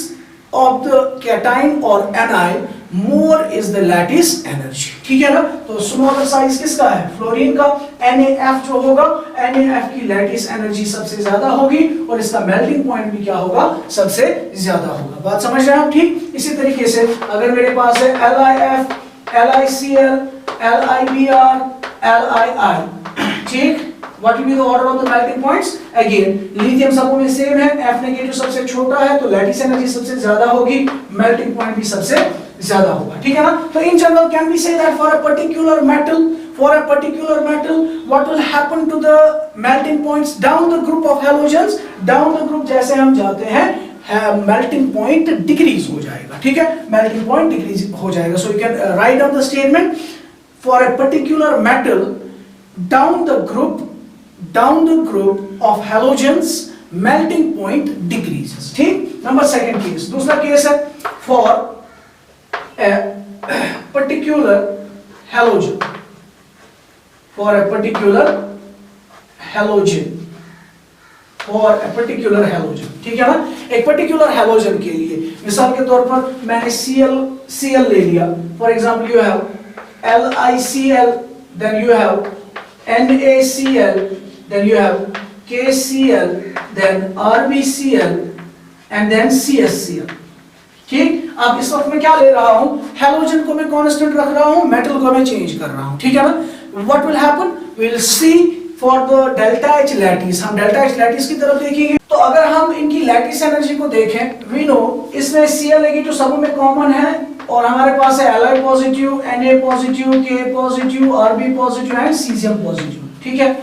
of the cation और anion more is the lattice energy, ठीक है ना। तो स्मॉलर साइज किसका है, फ्लोरीन का। NaF जो होगा, NaF की लैटिस एनर्जी सबसे ज्यादा होगी और इसका मेल्टिंग पॉइंट भी क्या होगा, सबसे ज्यादा होगा। बात समझ रहे हैं आप, ठीक। इसी तरीके से अगर मेरे पास है LiF, LiCl, LiBr, LiI, ठीक। What will be the order of the melting points? Again, lithium सबों में सेम है, F नेगेटिव सबसे छोटा है तो लैटिस एनर्जी सबसे ज्यादा होगी, मेल्टिंग पॉइंट भी सबसे ज्यादा होगा, ठीक है ना। तो in general can we say that for a particular metal what will happen to the melting points down the group of halogens, down the group जैसे हम जाते हैं मेल्टिंग पॉइंट डिक्रीज हो जाएगा, ठीक है, मेल्टिंग पॉइंट डिक्रीज हो जाएगा। So you can write down the statement for a particular metal down the group of halogens melting point decreases, ठीक। नंबर सेकंड केस, दूसरा केस है for a particular halogen, ठीक है ना। एक पर्टिकुलर हैलोजन के लिए मिसाल के तौर पर मैंने Cl ले लिया, for example you have LiCl, then you have NaCl, then you have KCl, then RbCl and then CsCl, ठीक। अब इस वक्त मैं क्या ले रहा हूं, हैलोजन को मैं कांस्टेंट रख रहा हूं, मेटल को मैं चेंज कर रहा हूं, ठीक है ना। What will happen, we will see for the delta H lattice, हम डेल्टा H लैटिस की तरफ देखेंगे। तो अगर हम इनकी लैटिस एनर्जी को देखें, वी नो इसमें Cl नेगेटिव सबों में कॉमन है और हमारे पास है Li positive, Na positive, K positive, Rb positive and Cl positive, ठीक है।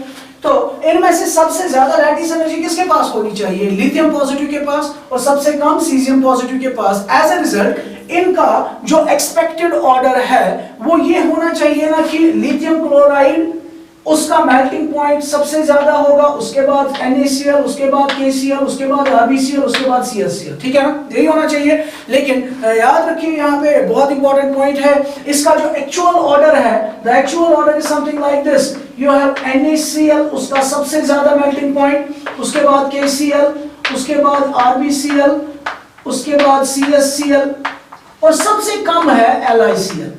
तो इनमें से सबसे ज्यादा लैटिस एनर्जी किसके पास होनी चाहिए, लिथियम पॉजिटिव के पास, और सबसे कम सीजियम पॉजिटिव के पास। एज अ रिजल्ट इनका जो एक्सपेक्टेड ऑर्डर है वो ये होना चाहिए ना कि लिथियम क्लोराइड उसका मेल्टिंग पॉइंट सबसे ज्यादा होगा, उसके बाद NaCl, उसके बाद KCl, उसके बाद RbCl, उसके बाद CsCl, ठीक है ना, यही होना चाहिए। लेकिन याद रखिए यहाँ पे बहुत इंपॉर्टेंट पॉइंट है, इसका जो एक्चुअल ऑर्डर है, the actual order is something like this, you have NaCl, उसका सबसे ज्यादा मेल्टिंग पॉइंट, उसके बाद KCl, उसके बाद RbCl, उसके बाद CsCl और सबसे कम है LiCl,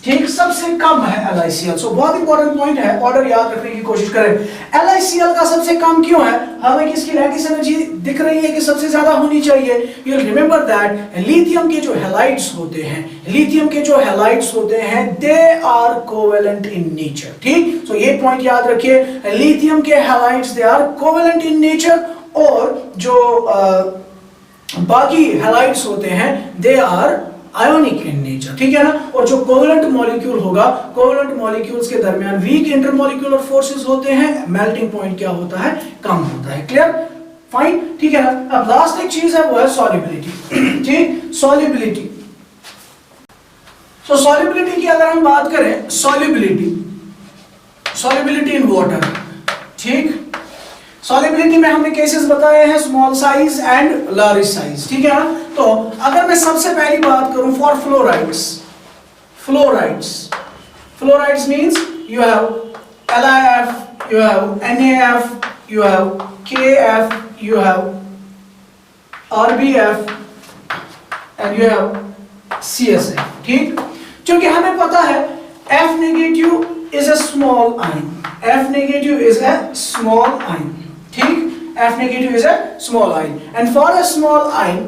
ठीक, सबसे कम है LiCl। सो बहुत इंपॉर्टेंट पॉइंट है, ऑर्डर याद रखने की कोशिश करें। LiCl का सबसे कम क्यों है, हालांकि इसकी लैटिस एनर्जी दिख रही है कि सबसे ज्यादा होनी चाहिए। You will remember that lithium के जो हैलाइड्स होते हैं they are covalent in nature, ठीक। सो ये पॉइंट याद रखिए, लिथियम के halides they are covalent in nature और जो बाकी हैलाइड्स होते हैं they are ionic in nature, ठीक है ना। और जो कोवेलेंट मॉलिक्यूल होगा, कोवेलेंट मॉलिक्यूल्स के दरमियान वीक इंटरमॉलिक्यूलर फोर्सेस होते हैं, मेल्टिंग पॉइंट क्या होता है, कम होता है। क्लियर, फाइन, ठीक है ना। अब लास्ट एक चीज है वो है सॉल्युबिलिटी, ठीक, सॉल्युबिलिटी। सो सॉल्युबिलिटी की अगर हम बात करें, सॉल्युबिलिटी इन वाटर, ठीक। सॉल्युबिलिटी में हमने केसेस बताए हैं small size and large size, ठीक है ना। तो अगर मैं सबसे पहली बात करूं for fluorides means you have LiF, you have NaF, you have KF, you have RbF and you have CSF, ठीक। क्योंकि हमें पता है F negative is a small ion, F negative is a small ion, ठीक, F negative is a small ion, and for a small ion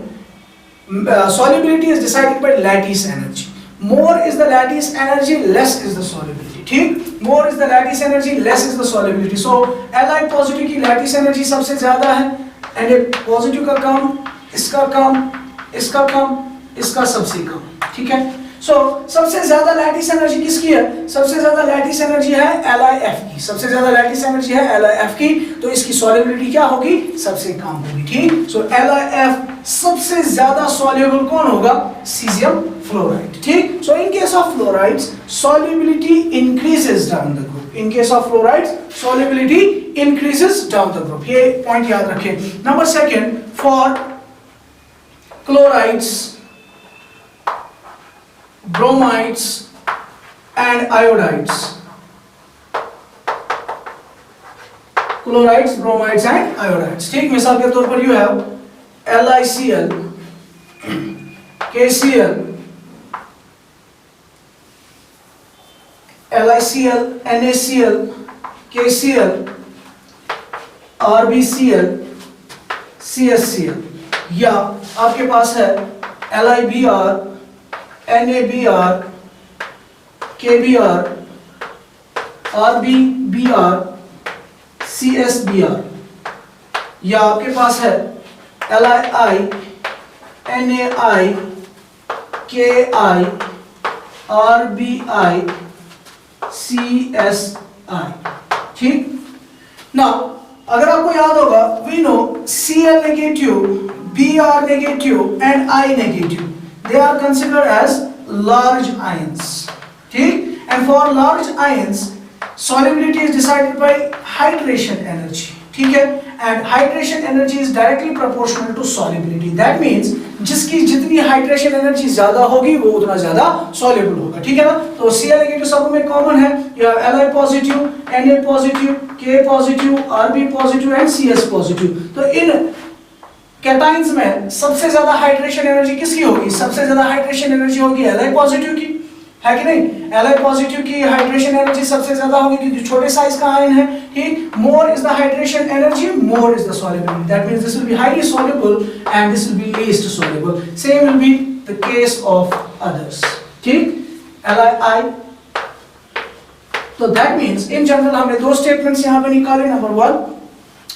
solubility is decided by lattice energy. More is the lattice energy, less is the solubility, ठीक, more is the lattice energy, less is the solubility. So Li positive की lattice energy सबसे ज्यादा है, Na positive का कम, इसका कम, इसका कम, इसका सबसे कम, ठीक है। So, सबसे ज्यादा लैटिस एनर्जी किसकी है, सबसे ज्यादा लैटिस एनर्जी है LiF की, सबसे ज्यादा लैटिस एनर्जी है LiF की, तो इसकी सॉल्युबिलिटी क्या होगी, सबसे कम होगी, ठीक। सो LiF सबसे ज्यादा सॉल्युबल कौन होगा, सीजियम फ्लोराइड, ठीक। So in case of fluorides solubility increases down the group, In case of fluorides, solubility increases down the group. ये point याद रखें. Number second, for chlorides, bromides and iodides. Chlorides, bromides and iodides. ठीक, मिसाल के तौर पर you have LiCl, KCl, LiCl, NaCl, KCl, RbCl, CSCl, या आपके पास है LiBr, NaBr, KBr, RbBr, CSBr, या आपके पास है LiI, NaI, KI, RbI, CSI. ठीक ना. अगर आपको याद होगा, we know Cl negative, Br negative and I negative, they are considered as large ions. ठीक, and for large ions solubility is decided by hydration energy. ठीक है, and hydration energy is directly proportional to solubility. That means जिसकी जितनी hydration energy ज्यादा होगी वो उतना ज्यादा सॉल्युबल होगा. ठीक है ना. तो Cl नेगेटिव सब में कॉमन है, या Li positive, Na positive, K positive, Rb positive and Cs positive. तो इन कैटाइंस में सबसे ज्यादा हाइड्रेशन एनर्जी किसकी होगी? सबसे ज्यादा हाइड्रेशन एनर्जी होगी Li पॉजिटिव की, है कि नहीं? Li पॉजिटिव की हाइड्रेशन एनर्जी सबसे ज्यादा होगी क्योंकि छोटे साइज का आयन है. ठीक, मोर is the hydration energy, more is the solubility. That means this will be highly soluble and this will be least soluble. Same will be the case of others. ठीक, Li. तो that means in general हमने दो statements यहाँ पे निकाले. Number one,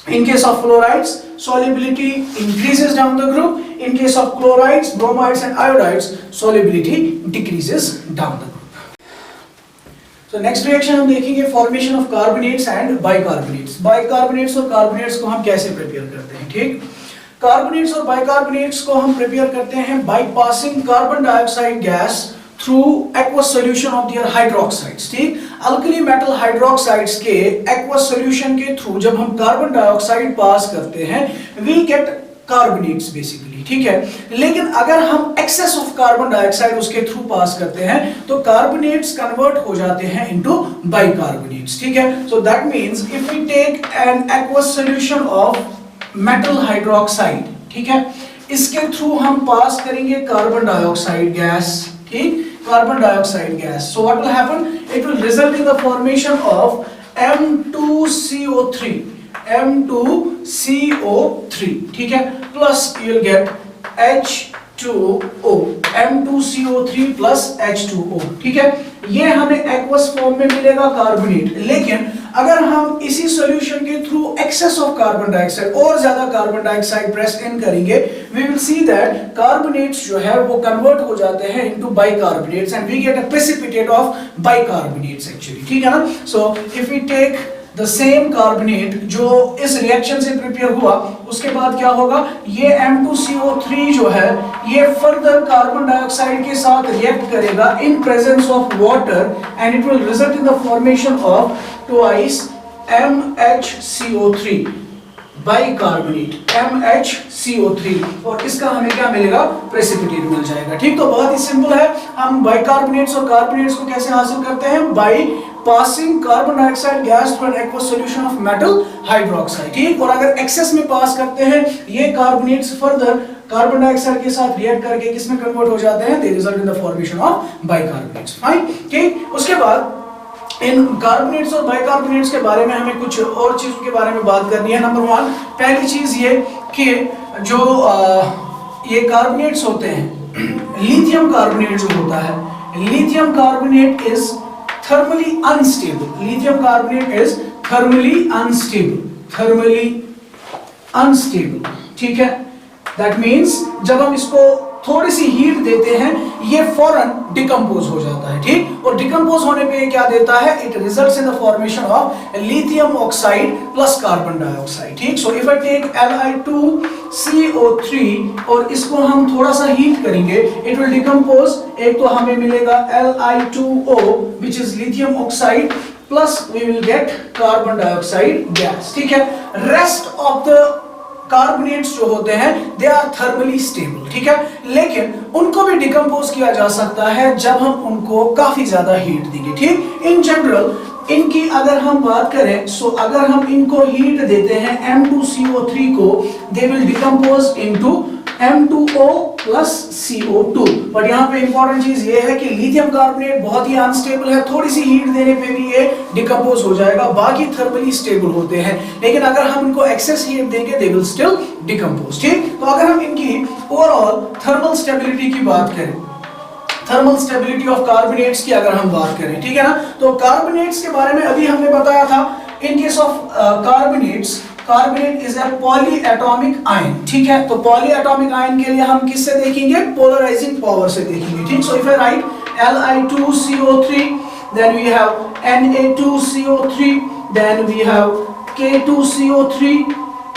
in case of fluorides, solubility increases down the group. In case of chlorides, bromides and iodides, solubility decreases down the group. So next reaction हम देखेंगे formation of carbonates and bicarbonates. Bicarbonates और carbonates को हम कैसे prepare करते हैं? ठीक, carbonates और bicarbonates को हम prepare करते हैं by passing carbon dioxide gas through aqueous solution of their hydroxides. ठीक, alkali metal hydroxides के aqueous solution के through जब हम carbon dioxide pass करते हैं, we get कार्बोनेट्स बेसिकली. ठीक है, लेकिन अगर हम एक्सेस ऑफ कार्बन डाइऑक्साइड उसके थ्रू पास करते हैं तो कार्बोनेट्स कन्वर्ट हो जाते हैं इनटू बाइकार्बोनेट्स. ठीक है, so that means if we take an aqueous solution of metal hydroxide, ठीक है, इसके थ्रू हम पास करेंगे कार्बन डाइऑक्साइड गैस. ठीक, carbon dioxide gas. So what will happen? It will result in the formation of M2CO3, M2CO3. ठीक है, plus you will get H2O, M2CO3 plus H2O. ठीक है, ये हमें एक्वस फॉर्म में मिलेगा कार्बोनेट. लेकिन अगर हम इसी सॉल्यूशन के through excess of carbon dioxide और ज्यादा कार्बन डाइऑक्साइड प्रेस इन करेंगे, we will see that carbonates जो है वो कन्वर्ट हो जाते हैं into bicarbonates and we get a precipitate of bicarbonates actually. ठीक है ना. So if we take the same carbonate जो इस रिएक्शन से प्रिपेयर हुआ, उसके बाद क्या होगा? ये M2CO3 जो है ये फर्दर कार्बन डाइऑक्साइड के साथ रिएक्ट करेगा in presence of water and it will result in the formation of twice MHCO3 bicarbonate, MHCO3, और इसका हमें क्या मिलेगा? प्रेसिपिटेट मिल जाएगा. ठीक, तो बहुत ही सिंपल है. हम बाइकार्बोनेट्स और कार्बोनेट्स को कैसे हासिल करते हैं? By passing carbon dioxide gas through an aqueous solution of metal hydroxide. ठीक, और अगर एक्सेस में पास करते हैं ये कार्बोनेट्स फर्दर कार्बन डाइऑक्साइड के साथ रिएक्ट करके किसमें कन्वर्ट हो जाते हैं? They result in the formation of bicarbonates. Fine. ठीक, उसके बाद इन कार्बोनेट्स और बाइकार्बोनेट्स के बारे में हमें कुछ और चीजों के बारे में बात करनी है. नंबर वन, पहली चीज ये कि जो ये कार्बोनेट्स होते हैं, लिथियम कार्बोनेट जो होता है, lithium carbonate is thermally unstable. Lithium carbonate is thermally unstable, thermally unstable. ठीक है, दैट मीन्स जब हम इसको थोड़ी सी हीट देते हैं ये फौरन डिकम्पोज हो जाता है. ठीक, और डिकम्पोज होने पे ये क्या देता है? It results in the formation of lithium oxide plus carbon dioxide. ठीक, so if I take Li2CO3 और इसको हम थोड़ा सा हीट करेंगे, इट विल डिकम्पोज. एक तो हमें मिलेगा Li2O which is lithium oxide plus we will get carbon dioxide gas, ठीक है। rest of the कार्बोनेट्स जो होते हैं दे आर थर्मली स्टेबल, ठीक है, लेकिन उनको भी डिकम्पोज किया जा सकता है जब हम उनको काफी ज्यादा हीट देंगे, ठीक। इन जनरल इनकी अगर हम बात करें, सो अगर हम इनको हीट देते हैं M2CO3 को, they will decompose into M2O plus CO2। But यहाँ पे इंपॉर्टेंट चीज ये है कि लिथियम कार्बोनेट बहुत ही अनस्टेबल है, थोड़ी सी हीट देने पे भी ये डिकम्पोज हो जाएगा, बाकी थर्मली स्टेबल होते हैं, लेकिन अगर हम इनको एक्सेस हीट देंगे दे विल स्टिल डिकम्पोज, ठीक। तो अगर हम इनकी ओवरऑल थर्मल स्टेबिलिटी की बात करें, थर्मल स्टेबिलिटी ऑफ कार्बोनेट्स की अगर हम बात करें, ठीक है ना, तो कार्बोनेट्स के बारे में अभी हमने बताया था, इन case of carbonates, carbonate is a polyatomic ion, ठीक है। तो पॉलीएटॉमिक आयन के लिए हम किससे देखेंगे, पोलराइजिंग पावर से देखेंगे, ठीक। So if I right Li2CO3, then we have Na2CO3, then we have K2CO3,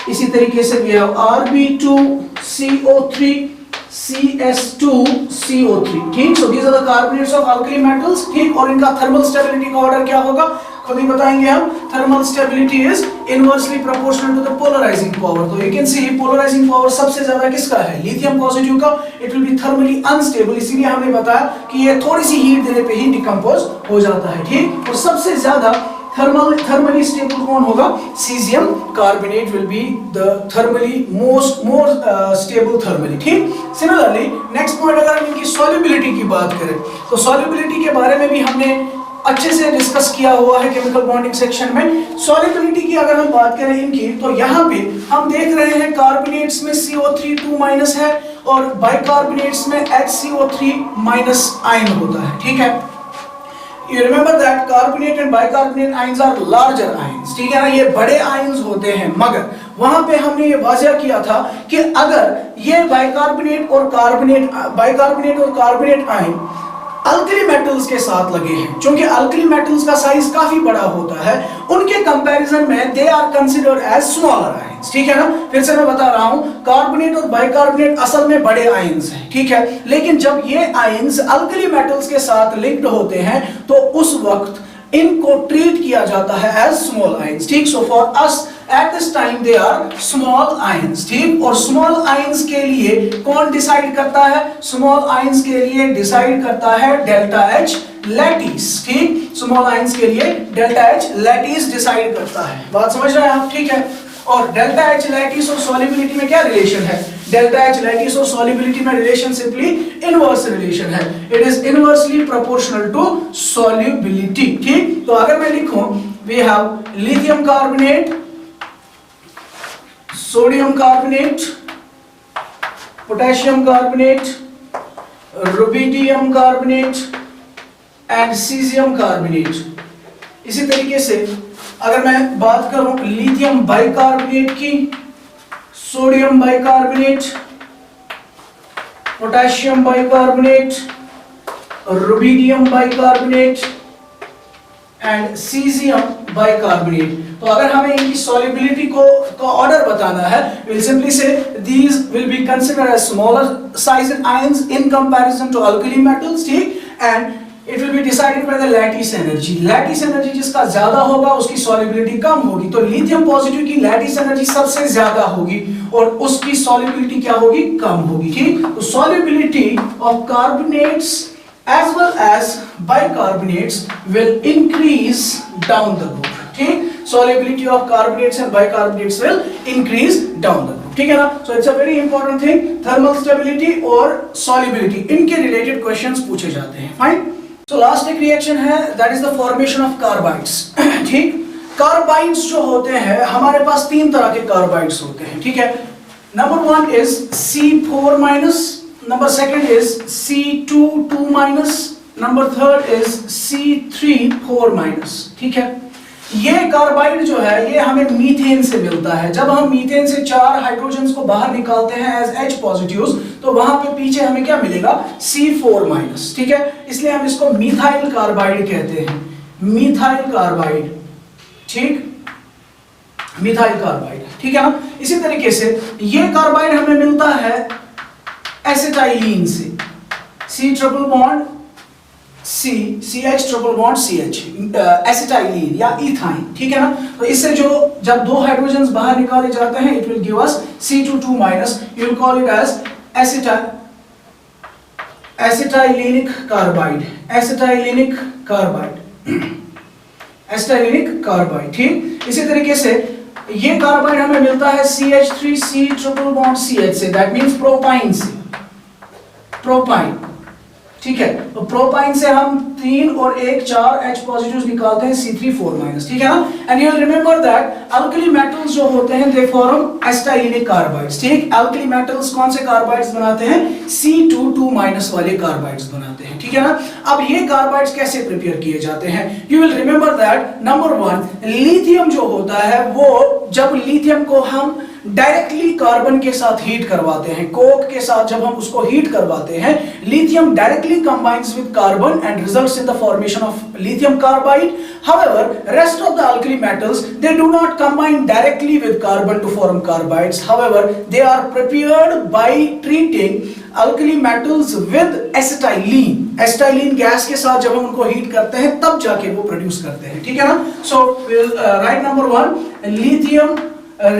इसी तरीके से we have Rb2CO3, CS2CO3, ठीक। सो these are the carbonates of alkali metals, ठीक। और इनका थर्मल स्टेबिलिटी का ऑर्डर क्या होगा, खुद ही बताएंगे हम। Thermal stability is inversely proportional to the polarising power. तो you can see polarising power सबसे ज्यादा किसका है, लिथियम पॉजिटिव का। It will be thermally unstable, इसीलिए हमने बताया कि ये थोड़ी सी हीट देने पे ही डिकम्पोज हो जाता है, ठीक। और सबसे ज्यादा थर्मली स्टेबल कौन होगा, caesium carbonate will be the thermally more stable thermally, ठीक। सिमिलरली नेक्स्ट पॉइंट, अगर हम इनकी सॉल्युबिलिटी की बात करें, तो सॉल्युबिलिटी के बारे में भी हमने अच्छे से डिस्कस किया हुआ है केमिकल बॉन्डिंग सेक्शन में। सॉल्युबिलिटी की अगर हम बात करें इनकी, तो यहाँ पे हम देख रहे हैं कार्बोनेट्स में CO3 2- है और बाइकार्बोनेट्स में HCO3- आयन होता है, ठीक है। You remember that carbonate and bicarbonate ions are larger ions, ठीक है ना, ये बड़े आयन्स होते हैं, मगर वहां पे हमने ये वाज़ह किया था कि अगर ये बाइकार्बोनेट और कार्बोनेट आयन अल्कली मेटल्स के साथ लगे हैं, क्योंकि अल्कली मेटल्स का साइज काफी बड़ा होता है, उनके कंपैरिजन में they are considered as smaller ions, ठीक है ना। फिर से मैं बता रहा हूं, कार्बोनेट और बाइकार्बोनेट असल में बड़े आयंस हैं, ठीक है, लेकिन जब ये आयंस अल्कली मेटल्स के साथ लिंक्ड होते हैं तो उस वक्त इनको ट्रीट किया जाता है एज स्मॉल आयंस, ठीक। So for us at this time they are small ions, ठीक। और स्मॉल आयंस के लिए कौन डिसाइड करता है, स्मॉल आयंस के लिए डिसाइड करता है डेल्टा H लैटिस, ठीक। स्मॉल आयंस के लिए डेल्टा H लैटिस डिसाइड करता है, बात समझ रहे हैं आप, ठीक है। और डेल्टा H लैटिस और सॉल्युबिलिटी में क्या रिलेशन है, डेल्टा H लैटिस और सॉल्युबिलिटी में रिलेशन सिंपली इनवर्स रिलेशन है, it is inversely proportional to solubility, ठीक। तो अगर मैं लिखूं, we have lithium carbonate, sodium carbonate, potassium carbonate, rubidium carbonate and caesium carbonate. इसी तरीके से अगर मैं बात करूं लिथियम बाइकार्बोनेट की, sodium bicarbonate, potassium bicarbonate, rubidium bicarbonate and caesium bicarbonate, तो अगर हमें इनकी सॉल्युबिलिटी का ऑर्डर बताना है, we'll simply say these will be considered as smaller sized ions in comparison to alkali metals, ठीक, and it will be decided by the lattice energy. Lattice energy जिसका ज्यादा होगा उसकी सॉल्युबिलिटी कम होगी, तो लिथियम पॉजिटिव की lattice energy सबसे ज्यादा होगी और उसकी सॉल्युबिलिटी क्या होगी, कम होगी, ठीक। तो solubility of carbonates as well as bicarbonates will increase down the group, ठीक। solubility of carbonates and bicarbonates will increase down the group, ठीक है ना। so it's a very important thing, thermal stability और solubility, इनके related questions पूछे जाते हैं, fine। so last एक reaction है, that is the formation of carbides, ठीक। कार्बाइड्स जो होते हैं, हमारे पास तीन तरह के कार्बाइड्स होते हैं, ठीक है। Number 1 is C4-, number 2 is C2-, number 3 is C3-4-, ठीक है। ये कार्बाइड जो है ये हमें मीथेन से मिलता है, जब हम मीथेन से 4 हाइड्रोजन्स को बाहर निकालते हैं एज H पॉजिटिव्स, तो वहां पे पीछे हमें क्या मिलेगा, C4-, ठीक है। इसलिए हम इसको मिथाइल कार्बाइड कहते हैं, मिथाइल कार्बाइड, ठीक, मिथाइल कार्बाइड, ठीक है ना। इसी तरीके से ये कार्बाइड हमें मिलता है एसिटाइलिन से, C triple bond CH triple bond CH, acetylene या इथाइन, ठीक है ना। तो इससे जो जब दो हाइड्रोजन्स बाहर निकाले जाते हैं, it will give us C2 minus, you will call it as acetylenic carbide, acetylenic carbide, acetylenic carbide, ठीक। इसी तरीके से ये कार्बाइड हमें मिलता है CH3C ट्रिपल बॉन्ड CH से, दैट मींस प्रोपाइन से, प्रोपाइन, ठीक है। तो प्रोपाइन से हम 3 और 1 4 H पॉजिटिव्स निकालते हैं, C3 4-, ठीक है ना। And you will remember that alkali metals जो होते हैं दे फॉर्म एसिटाइलिनिक कार्बाइड्स, ठीक। अल्कली मेटल्स कौन से कार्बाइड्स बनाते हैं? C2 वाले कार्बाइड्स बनाते हैं, ठीक है ना। अब ये कार्बाइड्स कैसे प्रिपेयर किए जाते हैं? You will remember that number 1, lithium जो होता है वो, जब लिथियम को हम डायरेक्टली कार्बन के साथ हीट करवाते हैं, कोक के साथ जब हम उसको हीट करवाते हैं, lithium directly combines with carbon and results in the formation of lithium carbide. However, rest of the alkali metals, they do not combine directly with carbon to form carbides. However, they are prepared by treating alkali metals with acetylene. Acetylene gas के साथ जब हम उनको heat करते हैं तब जाके वो प्रोड्यूस करते हैं, ठीक है ना. So we'll write number 1, lithium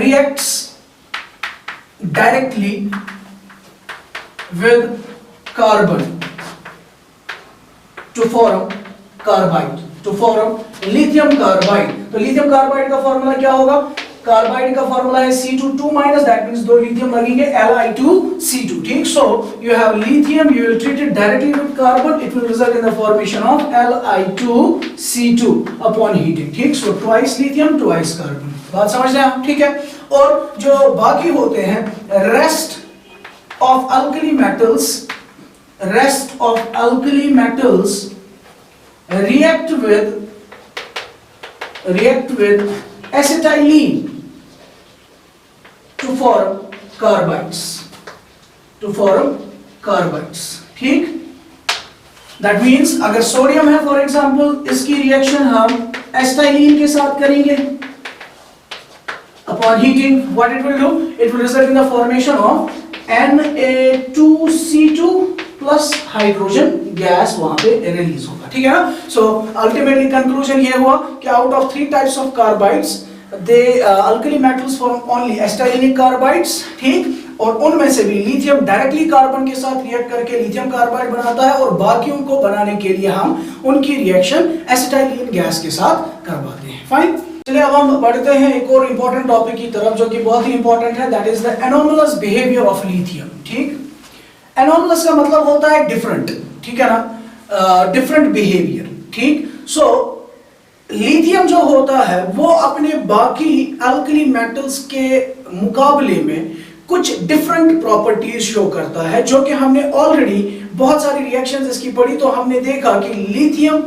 reacts directly with carbon to form carbide, to form lithium carbide. तो lithium carbide का फॉर्मूला क्या होगा? कार्बाइड का फॉर्मूला है C2 that means दो लिथियम लगेंगे Li2C2, ठीक. So you have lithium, you will treat it directly with carbon, it will result in the formation of Li2C2 upon heating, ठीक. So twice lithium, twice carbon. बात समझ रहे हैं आप, ठीक है. और जो बाकी होते हैं rest of alkali metals, rest of alkali metals react with acetylene to form carbides, ठीक. That means अगर सोडियम है फॉर एग्जाम्पल, इसकी रिएक्शन हम एसिटाइलिन के साथ करेंगे. Upon heating, what it will do? It will result in the formation of Na2C2 plus hydrogen gas वहां पे रिलीज होगा, ठीक है ना. So ultimately conclusion ये हुआ कि out of 3 types of carbides, they alkali metals form only acetylenic carbides, ठीक. और उनमें से भी लिथियम डायरेक्टली कार्बन के साथ रिएक्ट करके लिथियम कार्बाइड बनाता है, और बाकियों को बनाने के लिए हम उनकी रिएक्शन एसिटाइलिन गैस के साथ करवाते हैं. फाइन. चलिए अब हम बढ़ते हैं एक और इंपॉर्टेंट टॉपिक की तरफ जो कि बहुत ही इंपॉर्टेंट है, that is the anomalous behaviour of lithium, ठीक. एनोमलस का मतलब होता है डिफरेंट, ठीक है ना, डिफरेंट बिहेवियर, ठीक. सो लिथियम जो होता है वो अपने बाकी अल्कली मेटल्स के मुकाबले में कुछ डिफरेंट प्रॉपर्टीज शो करता है, जो कि हमने ऑलरेडी बहुत सारी रिएक्शंस इसकी पढ़ी तो हमने देखा कि लिथियम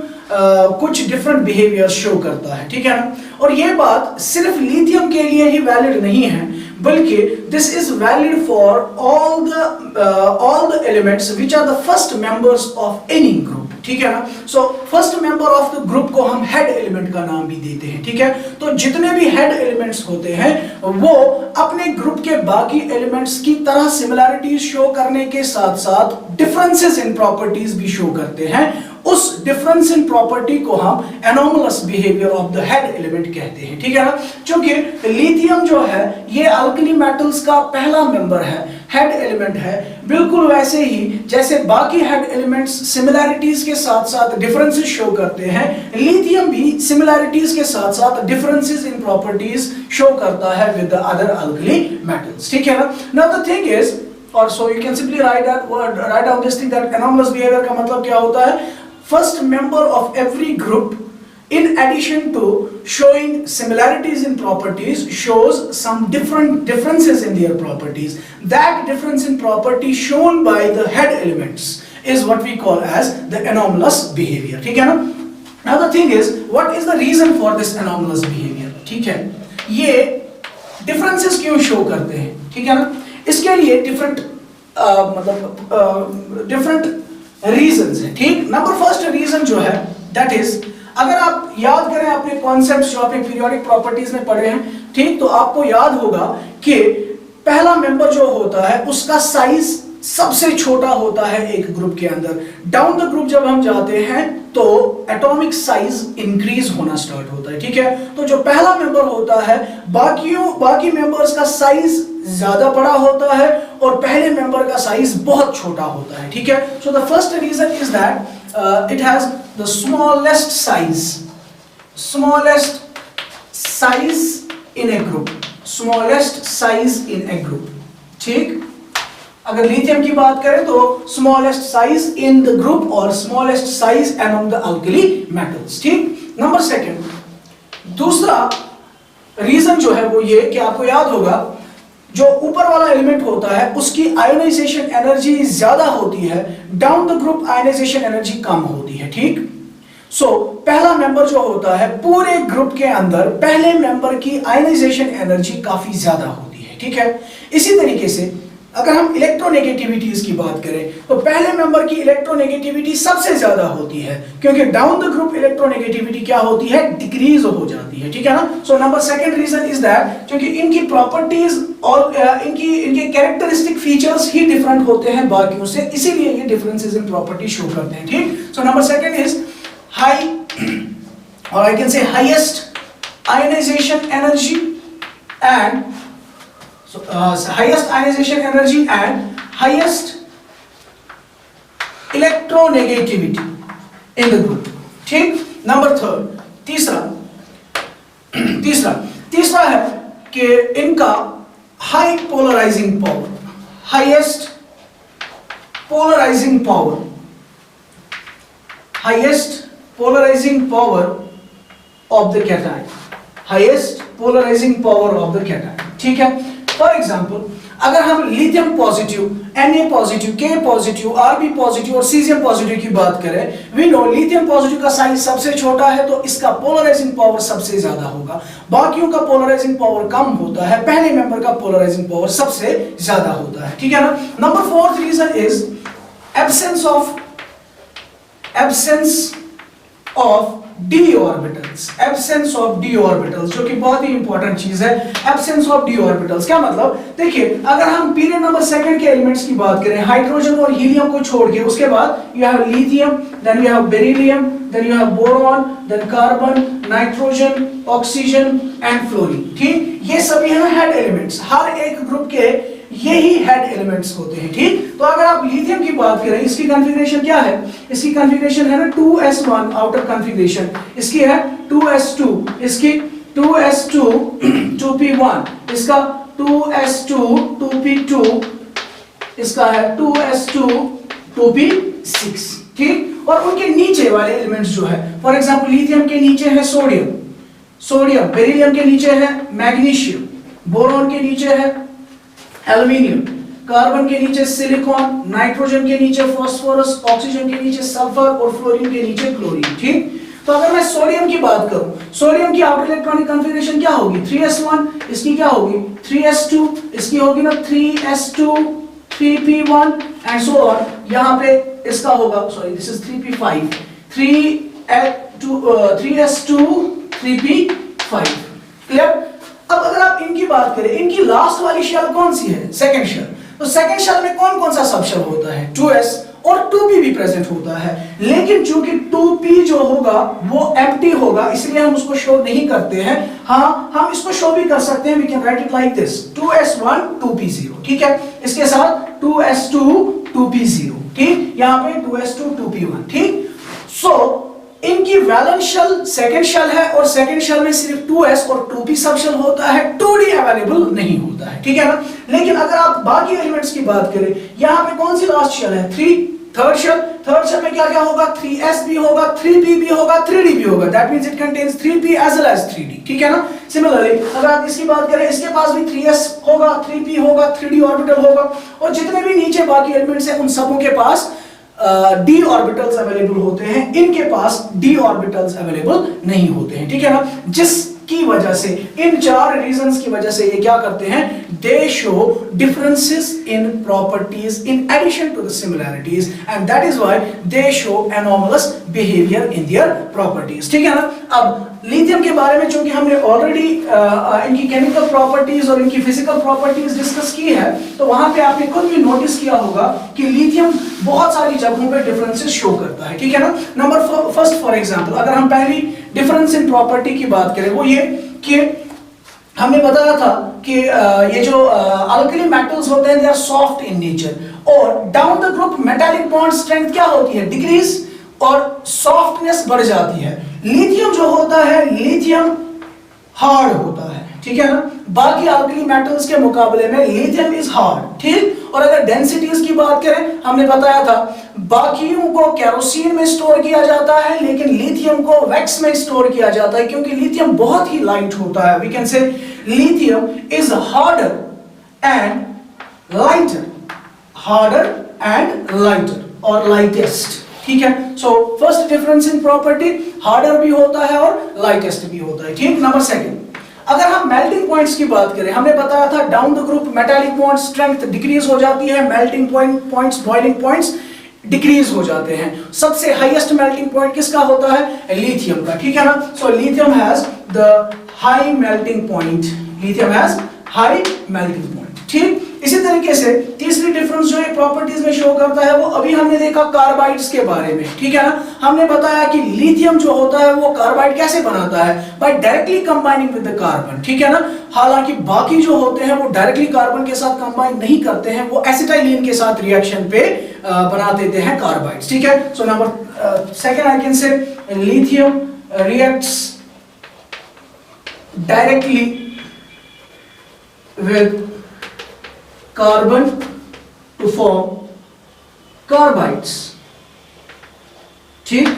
कुछ डिफरेंट बिहेवियर शो करता है, ठीक है ना. और ये बात सिर्फ लिथियम के लिए ही वैलिड नहीं है, बल्कि this is valid for all the elements which are the first members of any group, ठीक है ना. So first member of the group को हम हेड एलिमेंट का नाम भी देते हैं, ठीक है. तो जितने भी हेड एलिमेंट्स होते हैं वो अपने ग्रुप के बाकी एलिमेंट्स की तरह सिमिलैरिटीज शो करने के साथ साथ डिफरेंसेस इन प्रॉपर्टीज भी शो करते हैं. उस डिफरेंस इन प्रॉपर्टी को हम anomalous behaviour of the head element कहते हैं, ठीक है ना. क्योंकि लिथियम जो है ये अल्कली मेटल्स का पहला मेंबर है, हेड एलिमेंट है. बिल्कुल वैसे ही जैसे बाकी हेड एलिमेंट्स सिमिलैरिटीज के साथ साथ डिफरेंसेस शो करते हैं, लिथियम भी सिमिलैरिटीज के साथ साथ डिफरेंसेस इन प्रॉपर्टीज शो करता है with the other alkali metals, ठीक है ना. नाउ द थिंग इज, और so you can simply write down this thing that anomalous behaviour का मतलब क्या होता है? First member of every group, in addition to showing similarities in properties, shows some differences in their properties. That difference in property shown by the head elements is what we call as the anomalous behavior, ठीक है ना. Now the thing is, what is the reason for this anomalous behavior, ठीक है. ये differences क्यों show करते हैं, ठीक है ना. इसके लिए different रीजंस है, ठीक. नंबर फर्स्ट रीजन जो है दैट इज, अगर आप याद करें अपने कॉन्सेप्ट्स जो आपने पीरियोडिक प्रॉपर्टीज में पढ़े हैं, ठीक, तो आपको याद होगा कि पहला मेंबर जो होता है उसका साइज सबसे छोटा होता है एक ग्रुप के अंदर। डाउन द ग्रुप जब हम जाते हैं तो एटॉमिक साइज इंक्रीज होना स्टार्ट होता है, ठीक है। तो जो पहला मेंबर होता है बाकी मेंबर्स का साइज ज्यादा बड़ा होता है और पहले मेंबर का साइज बहुत छोटा होता है, ठीक है। So the first reason is that it has the smallest size in a group, smallest size in a group, ठीक। अगर लिथियम की बात करें तो smallest size in the group और smallest size among the alkali metals, ठीक। Number second, दूसरा reason जो है वो ये कि आपको याद होगा जो ऊपर वाला एलिमेंट होता है उसकी आयोनाइजेशन एनर्जी ज्यादा होती है, down the group ionisation energy कम होती है, ठीक। सो पहला मेंबर जो होता है पूरे ग्रुप के अंदर पहले मेंबर की आयोनाइजेशन एनर्जी काफी ज्यादा होती है, ठीक है। इसी तरीके से अगर हम इलेक्ट्रोनेगेटिविटीज की बात करें तो पहले मेंबर की इलेक्ट्रोनेगेटिविटी सबसे ज्यादा होती है, क्योंकि डाउन द ग्रुप इलेक्ट्रोनेगेटिविटी क्या होती है, डिक्रीज हो जाती है, ठीक है ना। So number second reason is that क्योंकि इनकी प्रॉपर्टीज और इनके कैरेक्टरिस्टिक फीचर्स ही डिफरेंट होते हैं बाकियों से, इसीलिए ये डिफरेंसेस इन प्रॉपर्टी शो करते हैं, ठीक। So number second is high और I can say highest ionisation energy and highest ionization energy and highest electronegativity in the group, ठीक। नंबर थर्ड, तीसरा है कि इनका high polarizing power, highest polarizing power of the cation, highest polarizing power of the cation, ठीक है। For example अगर हम lithium positive, Na positive, K positive, Rb positive और सीजियम पॉजिटिव की बात करें, वी नो लिथियम पॉजिटिव का size सबसे छोटा है तो इसका पोलराइजिंग पावर सबसे ज्यादा होगा, बाकियों का पोलराइजिंग पावर कम होता है, पहले मेंबर का पोलराइजिंग पावर सबसे ज्यादा होता है, ठीक है ना। Number fourth reason is absence of d orbitals, absence of d orbitals, जो कि बहुत ही इंपॉर्टेंट चीज है। एब्सेंस ऑफ d orbitals क्या मतलब, देखिए अगर हम पीरियड नंबर सेकंड के एलिमेंट्स की बात करें, हाइड्रोजन और हीलियम को छोड़ के, उसके बाद you have lithium, then you have beryllium, then you have boron, then carbon, nitrogen, oxygen and fluorine, ठीक। ये सभी है ना हेड एलिमेंट्स, हर एक ग्रुप के यही हेड एलिमेंट्स होते हैं, ठीक। तो अगर आप लिथियम की बात करें, इसकी कॉन्फ़िगरेशन क्या है, इसकी कॉन्फ़िगरेशन है ना 2s1 आउटर कॉन्फ़िगरेशन, इसकी है 2s2, इसकी 2s2 2p1, इसका 2s2 2p2, इसका है 2s2 2p6, ठीक। और उनके नीचे वाले एलिमेंट्स जो है, फॉर एग्जांपल लिथियम के नीचे है सोडियम, बेरिलियम के नीचे है मैग्नीशियम, बोरॉन के नीचे है एल्यूमिनियम, कार्बन के नीचे सिलिकॉन, नाइट्रोजन के नीचे फास्फोरस, ऑक्सीजन के नीचे सल्फर और फ्लोरीन के नीचे क्लोरीन, ठीक। तो अगर मैं सोडियम की बात करूं, सोडियम की आउटर इलेक्ट्रॉनिक कॉन्फ़िगरेशन क्या होगी, 3s1, इसकी क्या होगी 3s2, इसकी होगी ना 3s2 3p1 and so on. यहां पे इसका होगा, sorry this is 3p5, 3s2 3p5, clear. अब अगर आप इनकी बात करें, इनकी लास्ट वाली शेल कौन सी है, सेकंड शेल। तो सेकंड शेल में कौन कौन सा सब शेल होता है, 2s और 2p भी प्रेजेंट होता है, लेकिन चूंकि 2p जो होगा वो एम्प्टी होगा, इसलिए हम उसको शो नहीं करते हैं। हाँ, हम इसको शो भी कर सकते हैं, we can write it like this 2s1 2p0, ठीक है। इसके साथ 2s2 2p0, ठीक, यहां पे 2s2 2p1, ठीक। सो इनकी वैलेंस शेल सेकंड शेल है और सेकंड शेल में सिर्फ 2s और 2p सब शेल होता है, 2d अवेलेबल नहीं होता है, ठीक है ना। लेकिन अगर आप बाकी एलिमेंट्स की बात करें, यहां पे कौन सी लास्ट शेल है, थर्ड शेल में क्या क्या होगा, 3s भी होगा, 3p भी होगा, 3d भी होगा, that means it contains 3p as well as 3d, ठीक है ना। सिमिलरली अगर आप इसकी बात करें, इसके पास भी 3s होगा, 3p होगा, 3d ऑर्बिटल होगा, और जितने भी नीचे बाकी एलिमेंट्स हैं उन सबों के पास d ऑर्बिटल्स अवेलेबल होते हैं, इनके पास d ऑर्बिटल्स अवेलेबल नहीं होते हैं, ठीक है ना। जिस की वजह से, इन 4 रीजंस की वजह से ये क्या करते हैं, they show differences in properties in addition to the similarities, and that is why they show anomalous behaviour in their properties. ठीक है ना। अब लिथियम के बारे में चूंकि हमने ऑलरेडी इनकी केमिकल प्रॉपर्टीज और इनकी फिजिकल प्रॉपर्टीज डिस्कस की है, तो वहां पे आपने खुद भी नोटिस किया होगा कि लिथियम बहुत सारी जगहों पे डिफरेंसेस शो करता है। ठीक है ना। नंबर फर्स्ट फॉर एग्जांपल, अगर हम पहली डिफरेंस इन प्रॉपर्टी की बात करें, वो ये कि हमने बताया था कि ये जो अल्कली मेटल्स होते हैं, they are soft in nature, और down the group metallic bond strength क्या होती है, डिक्रीज, और सॉफ्टनेस बढ़ जाती है। लिथियम जो होता है, लिथियम हार्ड होता है। ठीक है ना। बाकी अल्कली मेटल्स के मुकाबले में लिथियम इज हार्ड। ठीक। और अगर डेंसिटीज की बात करें, हमने बताया था बाकियों को केरोसिन में स्टोर किया जाता है, लेकिन लिथियम को वैक्स में स्टोर किया जाता है, क्योंकि लिथियम बहुत ही लाइट होता है। We can say lithium is harder and lighter, harder and lighter और लाइटेस्ट। ठीक है। So first difference in property, harder भी होता है और लाइटेस्ट भी होता है। ठीक। नंबर सेकंड, अगर हम मेल्टिंग पॉइंट्स की बात करें, हमने बताया था down the group metallic bond strength decrease हो जाती है, melting points, boiling points decrease हो जाते हैं। सबसे हाईएस्ट मेल्टिंग पॉइंट किसका होता है, लिथियम का। ठीक है ना। So lithium has the high melting point, lithium has high melting point. ठीक। इसी तरीके से तीसरी डिफरेंस जो एक प्रॉपर्टीज में शो करता है, वो अभी हमने देखा कार्बाइड्स के बारे में। ठीक है ना। हमने बताया कि लिथियम जो होता है वो कार्बाइड कैसे बनाता है, by directly combining with the carbon. ठीक है ना। हालांकि बाकी जो होते हैं वो डायरेक्टली कार्बन के साथ कंबाइन नहीं करते हैं, वो एसिटाइलिन के साथ रिएक्शन पे बना देते हैं कार्बाइड्स। ठीक है। So number second I can say lithium reacts directly with carbon to form carbides। ठीक।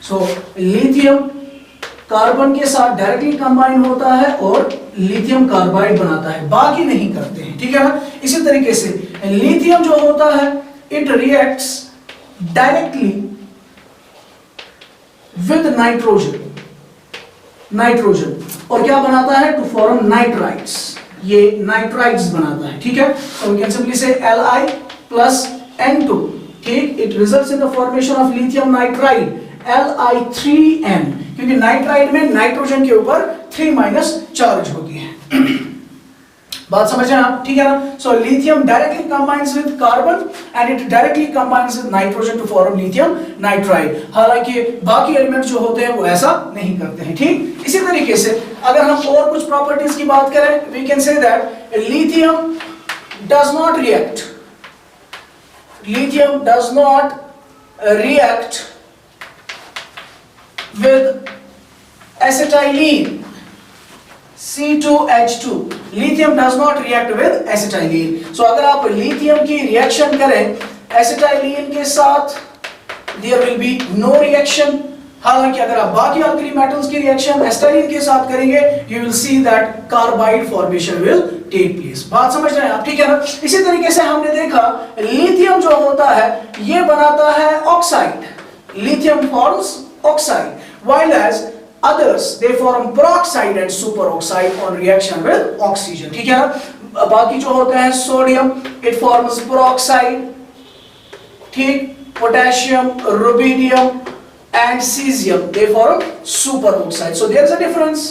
सो लिथियम कार्बन के साथ डायरेक्टली कंबाइन होता है और लिथियम कार्बाइड बनाता है, बाकी नहीं करते हैं। ठीक है ना। इसी तरीके से लिथियम जो होता है, it reacts directly with nitrogen और क्या बनाता है, टू फॉर्म नाइट्राइड्स, ये नाइट्राइड्स बनाता है। ठीक है। so we can simply say Li plus N2। ठीक। it results in the formation of lithium nitride Li3N, क्योंकि नाइट्राइड में नाइट्रोजन के ऊपर 3- चार्ज होती है। बात समझ रहे हैं आप। ठीक है ना। So lithium directly combines with carbon and it directly combines with nitrogen to form lithium nitride, हालांकि बाकी एलिमेंट जो होते हैं वो ऐसा नहीं करते हैं। ठीक। इसी तरीके से अगर हम और कुछ प्रॉपर्टीज की बात करें, we can say that lithium does not react with acetylene C2H2। Lithium does not react with acetylene. So अगर आप लिथियम की रिएक्शन करें एसिटाइलिन के साथ, there will be no reaction. हालांकि अगर आप बाकी अल्कली मेटल्स की रिएक्शन एसिटाइलिन के साथ करेंगे, you will see that carbide formation will take place. बात समझ रहे हैं आप। ठीक है ना। इसी तरीके से हमने देखा लिथियम जो होता है ये बनाता है oxide, lithium forms oxide, while as others they form peroxide and superoxide on reaction with oxygen। ठीक है ना। बाकी जो होते हैं सोडियम, it forms peroxide। ठीक। Potassium, rubidium and cesium they form superoxide। so there is a difference।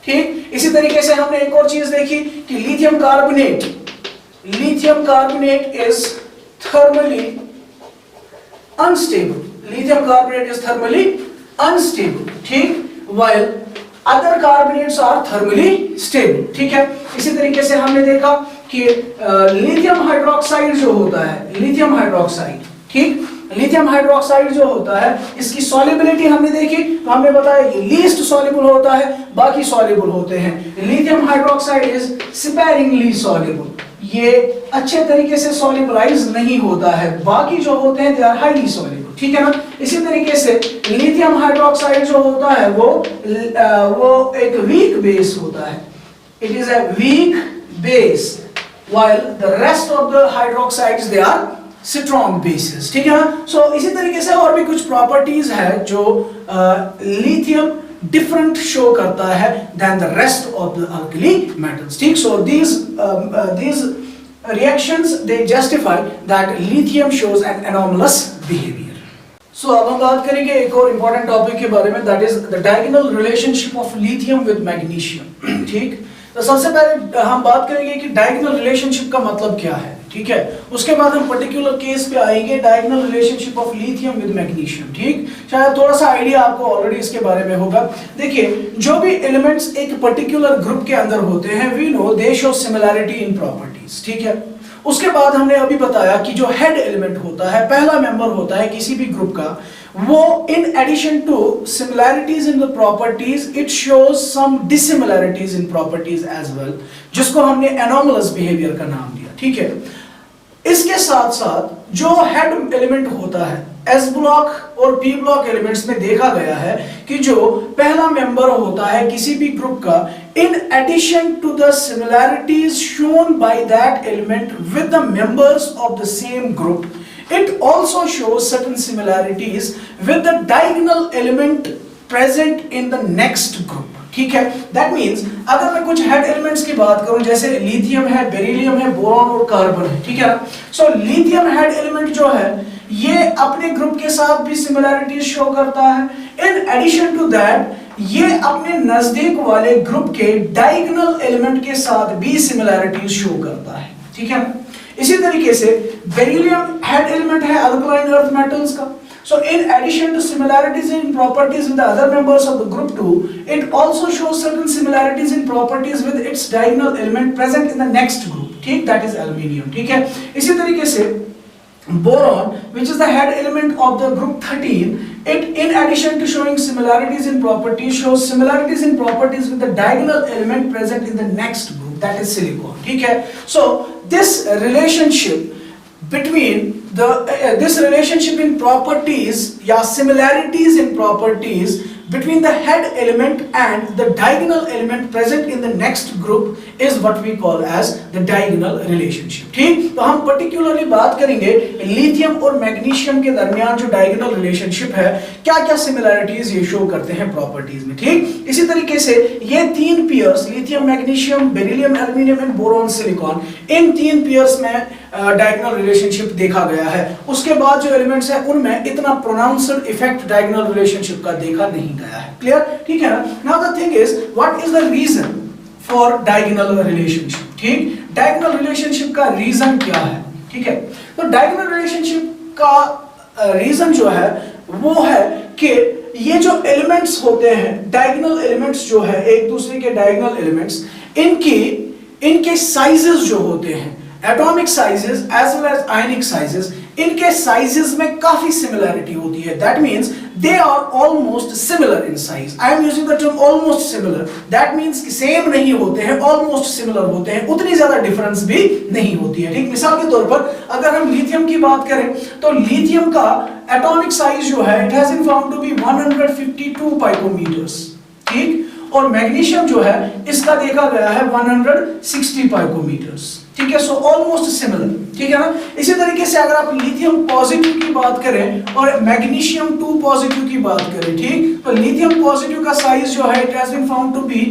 ठीक। इसी तरीके से हमने एक और चीज देखी कि lithium carbonate is thermally unstable, lithium carbonate is thermally unstable। ठीक। while other carbonates are thermally stable। ठीक है। इसी तरीके से हमने देखा कि लिथियम हाइड्रोक्साइड जो होता है, लिथियम हाइड्रोक्साइड, ठीक, लिथियम हाइड्रोक्साइड जो होता है इसकी सॉल्युबिलिटी हमने देखी, तो हमने बताया ये लीस्ट सॉल्युबल होता है, बाकी सॉल्युबल होते हैं। Lithium hydroxide is sparingly soluble, ये अच्छे तरीके से सॉल्युबलाइज नहीं होता है, बाकी जो होते हैं दे आर हाईली सॉल्युबल। ठीक है ना। इसी तरीके से लिथियम हाइड्रोक्साइड जो होता है वो एक वीक बेस होता है, it is a weak base, while the rest of the hydroxides they are strong bases। ठीक है ना। सो इसी तरीके से और भी कुछ प्रॉपर्टीज है जो लिथियम डिफरेंट शो करता है then the rest of the alkali metals, ठीक। सो these reactions they justify that lithium shows an anomalous behavior. So अब हम बात करेंगे एक और important topic के बारे में, that is the diagonal relationship of lithium with magnesium, ठीक। तो सबसे पहले हम बात करेंगे कि डायगोनल रिलेशनशिप का मतलब क्या है, ठीक है। उसके बाद हम पर्टिकुलर केस पे आएंगे, diagonal relationship of lithium with magnesium, ठीक। शायद थोड़ा सा आइडिया आपको ऑलरेडी इसके बारे में होगा। देखिए, जो भी एलिमेंट्स एक पर्टिकुलर ग्रुप के अंदर होते हैं, we know they show similarity in properties, ठीक है। उसके बाद हमने अभी बताया कि जो हेड एलिमेंट होता है, पहला मेंबर होता है किसी भी ग्रुप का, वो in addition to similarities in the properties it shows some dissimilarities in properties as well, जिसको हमने एनोमलस बिहेवियर का नाम दिया, ठीक है। इसके साथ साथ जो हेड एलिमेंट होता है, एस ब्लॉक और पी ब्लॉक एलिमेंट्स में देखा गया है कि जो पहला मेंबर होता है किसी भी ग्रुप का, in addition to the similarities shown by that element with the members of the same group, it also shows certain similarities with the diagonal element present in the next group, ठीक है। That means अगर मैं कुछ head elements की बात करूं, जैसे lithium है, बेरिलियम है, बोरॉन और कार्बन है, ठीक है ना। सो लिथियम हेड एलिमेंट जो है ये अपने ग्रुप के साथ भी सिमिलैरिटीज शो करता है। इन एडिशन टू दैट ये अपने नजदीक वाले ग्रुप के डायगोनल एलिमेंट के साथ भी सिमिलैरिटीज शो करता है, ठीक है। इसी तरीके से बेरिलियम हेड एलिमेंट है अल्कलाइन अर्थ मेटल्स का। So in addition to similarities in properties with the other members of the group 2, it also shows certain similarities in properties with its diagonal element present in the next group, ठीक, that is aluminium, ठीक है। इसी तरीके से boron, which is the head element of the group 13, it in addition to showing similarities in properties shows similarities in properties with the diagonal element present in the next group, that is silicon, ठीक है। So this relationship between this relationship in properties या similarities in properties between the head element and the diagonal element present in the next group is what we call as the diagonal relationship, ठीक। तो हम particularly बात करेंगे lithium और magnesium के दरमियान जो diagonal relationship है, क्या क्या similarities ये show करते हैं properties में, ठीक। इसी तरीके से ये तीन pairs, lithium, magnesium, beryllium, aluminium and boron, silicon, इन तीन पेयर्स में डायगोनल रिलेशनशिप देखा गया है। उसके बाद जो एलिमेंट्स हैं उनमें इतना प्रोनाउंस्ड इफेक्ट डायगोनल रिलेशनशिप का देखा नहीं गया है, क्लियर, ठीक है ना। Now the thing is what is the reason for diagonal relationship, ठीक। डायगोनल रिलेशनशिप का रीजन क्या है, ठीक है। तो डायगोनल रिलेशनशिप का रीजन जो है वो है कि ये जो एलिमेंट्स होते हैं, डायगोनल एलिमेंट्स जो है, एक दूसरे के डायगोनल एलिमेंट्स, इनके साइजेस जो होते हैं, atomic sizes as well as ionic sizes, इनके साइजेस में काफी सिमिलरिटी होती है। That means they are almost similar in size. I am using the term almost similar, that means कि सेम नहीं होते हैं, ऑलमोस्ट सिमिलर होते हैं, उतनी ज्यादा डिफरेंस भी नहीं होती है, ठीक। मिसाल के तौर पर अगर हम लिथियम की बात करें तो लिथियम का एटॉमिक साइज जो है, it has been found to be 152 picometers, ठीक। और मैग्नीशियम जो है इसका देखा गया है 160 पाइकोमीटर्स, ठीक है। सो ऑलमोस्ट सिमिलर, ठीक है ना। इसी तरीके से अगर आप लिथियम पॉजिटिव की बात करें और मैग्नीशियम 2 पॉजिटिव की बात करें, ठीक, तो लिथियम पॉजिटिव का साइज जो है, it has been found to be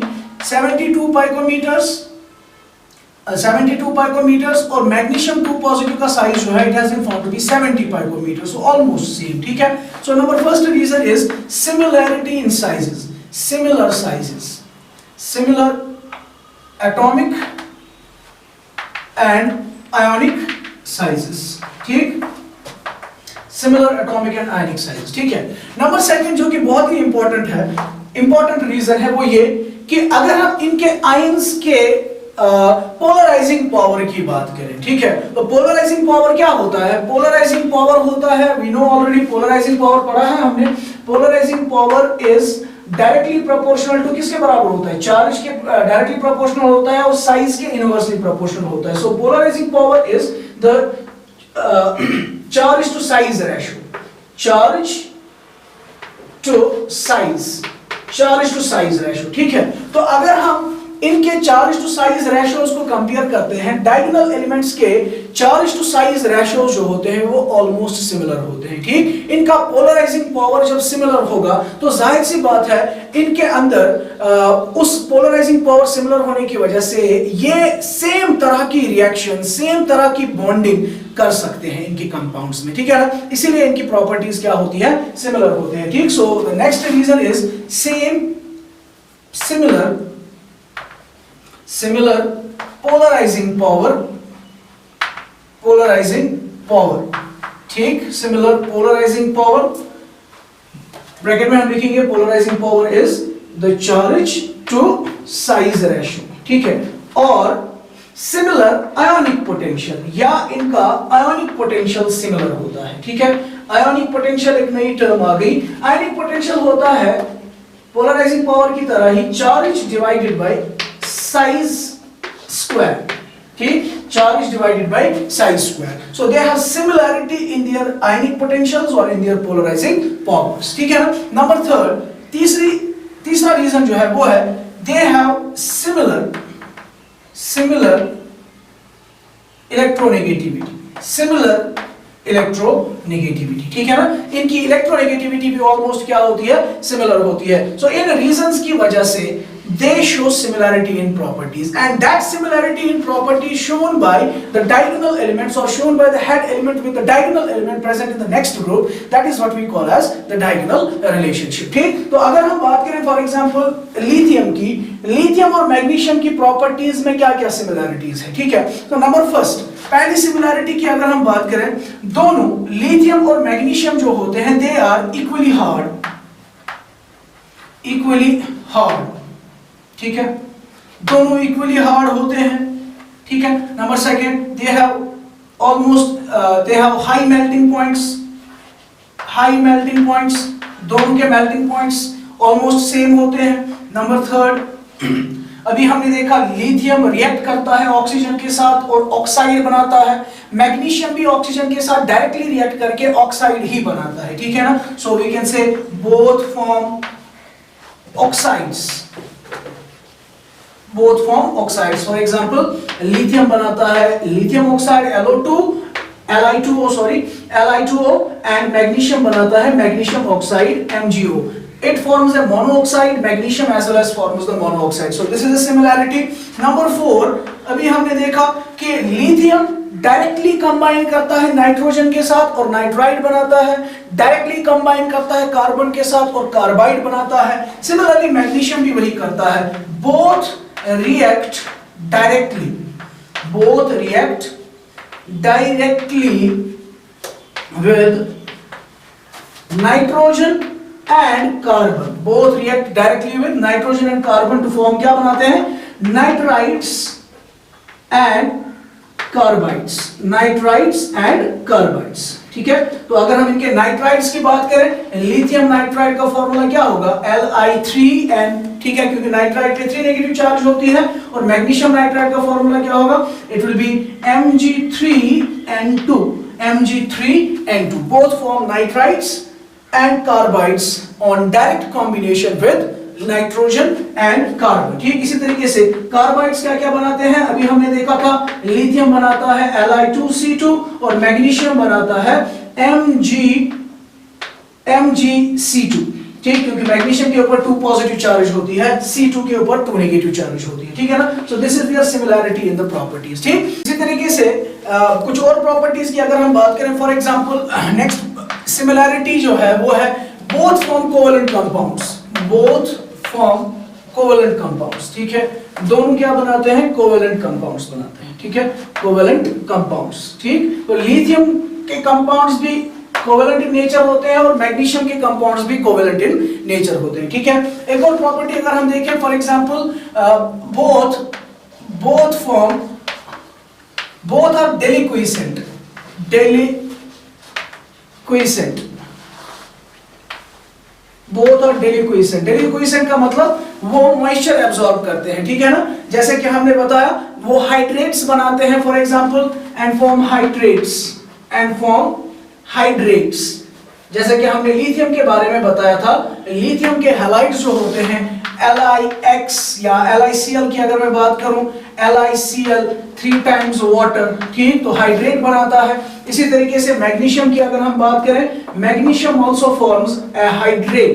72 picometres, 72 picometres, और मैग्नीशियम 2 पॉजिटिव का साइज जो है, it has been found to be 70 picometres, so almost same, ठीक है। So number first reason is similarity in sizes, similar sizes, similar atomic and ionic sizes, ठीक, similar atomic and ionic sizes, ठीक है। Number second जो कि बहुत ही important reason है वो ये कि अगर हम इनके आयंस के पोलराइजिंग पावर की बात करें, ठीक है, तो पोलराइजिंग पावर क्या होता है? पोलराइजिंग पावर होता है, we know already, polarizing power पढ़ा है हमने। Polarizing power is directly proportional to किसके बराबर होता है? चार्ज के डायरेक्टली प्रोपोर्शनल होता है और साइज के इनवर्सली प्रोपोर्शनल होता है। So polarising power is the charge to size ratio, charge to size ratio, ठीक है। तो अगर हम इनके चार्ज टू साइज रेशियोज को कंपेयर करते हैं, डायगोनल एलिमेंट्स के चार्ज टू साइज रेशियोज जो होते हैं वो ऑलमोस्ट सिमिलर होते हैं, ठीक। इनका पोलराइजिंग पावर जब सिमिलर होगा तो जाहिर सी बात है इनके अंदर उस पोलराइजिंग पावर सिमिलर होने की वजह से ये सेम तरह की रिएक्शन, सेम तरह की बॉन्डिंग कर सकते हैं इनके कंपाउंड्स में, ठीक है ना। इसीलिए इनकी प्रॉपर्टीज क्या होती है, सिमिलर होते हैं, ठीक। So the next reason is similar polarizing power, ठीक। similar polarizing power, ब्रैकेट में हम लिखेंगे polarizing power is the charge to size ratio, ठीक है। और similar ionic potential, या इनका ionic potential similar होता है, ठीक है। ionic potential एक नई टर्म आ गई। ionic potential होता है polarizing power की तरह ही charge divided by size square, ठीक। charge divided by size square, so they have similarity in their ionic potentials or in their polarizing powers, ठीक है ना। नंबर थर्ड, तीसरा रीजन जो है वो है they have similar इलेक्ट्रोनेगेटिविटी, ठीक है ना। इनकी इलेक्ट्रोनेगेटिविटी भी ऑलमोस्ट क्या होती है, सिमिलर होती है। सो इन रीजंस की वजह से they show similarity in properties, and that similarity in properties shown by the diagonal elements or shown by the head element with the diagonal element present in the next group, that is what we call as the diagonal relationship, ठीक। तो अगर हम बात करें for example lithium और magnesium की properties में क्या क्या सिमिलरिटीज है, ठीक है। तो नंबर फर्स्ट, पहली सिमिलरिटी की अगर हम बात करें, दोनों लिथियम और मैग्नीशियम जो होते हैं दे आर इक्वली हार्ड, ठीक है। दोनों इक्वली हार्ड होते हैं, ठीक है। Number second, they have high melting points, दोनों के मेल्टिंग पॉइंट्स ऑलमोस्ट सेम होते हैं। नंबर थर्ड, अभी हमने देखा लिथियम रिएक्ट करता है ऑक्सीजन के साथ और ऑक्साइड बनाता है, मैग्नीशियम भी ऑक्सीजन के साथ डायरेक्टली रिएक्ट करके ऑक्साइड ही बनाता है, ठीक है ना। So we can say both form oxides. For example lithium बनाता है lithium oxide Li2O and magnesium बनाता है magnesium oxide MgO. It forms a monoxide, magnesium as well as forms the monoxide. So this is a similarity. Number 4, अभी हमने देखा कि lithium directly combine करता है नाइट्रोजन के साथ और नाइट्राइड बनाता है, डायरेक्टली कंबाइन करता है कार्बन के साथ और कार्बाइड बनाता है। सिमिलरली मैग्नीशियम भी वही करता है। Both react directly with nitrogen and carbon, both react directly with nitrogen and carbon to form क्या बनाते हैं, नाइट्राइड्स एंड कार्बाइड्स, ठीक है। तो अगर हम इनके नाइट्राइड्स की बात करें, लिथियम नाइट्राइड का फॉर्मूला क्या होगा, Li3n, ठीक है, क्योंकि नाइट्राइड पे 3 नेगेटिव चार्ज होती है। और मैग्नीशियम नाइट्राइड का फॉर्मूला क्या होगा, it will B Mg3n2, both form nitrides and carbides on direct combination with nitrogen and carbon, ठीक। इसी तरीके से कार्बाइड्स क्या क्या बनाते हैं, अभी हमने देखा था लिथियम बनाता है Li2C2 और मैग्नीशियम बनाता है MgC2, ठीक, क्योंकि मैग्नीशियम के ऊपर 2 पॉजिटिव चार्ज होती है, C2 के ऊपर 2 नेगेटिव चार्ज होती है, ठीक है ना। So this is their similarity in the properties, ठीक। इसी तरीके से कुछ और प्रॉपर्टीज की अगर हम बात करें, फॉर एग्जांपल नेक्स्ट सिमिलरिटी जो है वो है बोथ फॉर्म कोवेलेंट कंपाउंड्स, ठीक है। दोनों क्या बनाते हैं, कोवेलेंट कंपाउंड्स बनाते हैं, ठीक है, कोवेलेंट कंपाउंड्स, ठीक। तो लिथियम के कंपाउंड्स भी कोवेलेंट इन नेचर होते हैं और मैग्नीशियम के कंपाउंड्स भी कोवेलेंट इन नेचर होते हैं, ठीक है। एक और प्रॉपर्टी अगर हम देखें, for example both are deliquescent, डेलिक्विसेंट का मतलब वो मॉइस्चर एब्सॉर्ब करते हैं, ठीक है ना। जैसे कि हमने बताया वो हाइड्रेट्स बनाते हैं for example, and form hydrates, जैसे कि हमने लिथियम के बारे में बताया था, लिथियम के हैलाइड्स जो होते हैं LiX या LiCl की अगर मैं बात करूं, LiCl 3 टाइम्स वाटर, ठीक, तो हाइड्रेट बनाता है। इसी तरीके से मैग्नीशियम की अगर हम बात करें, magnesium also forms a hydrate,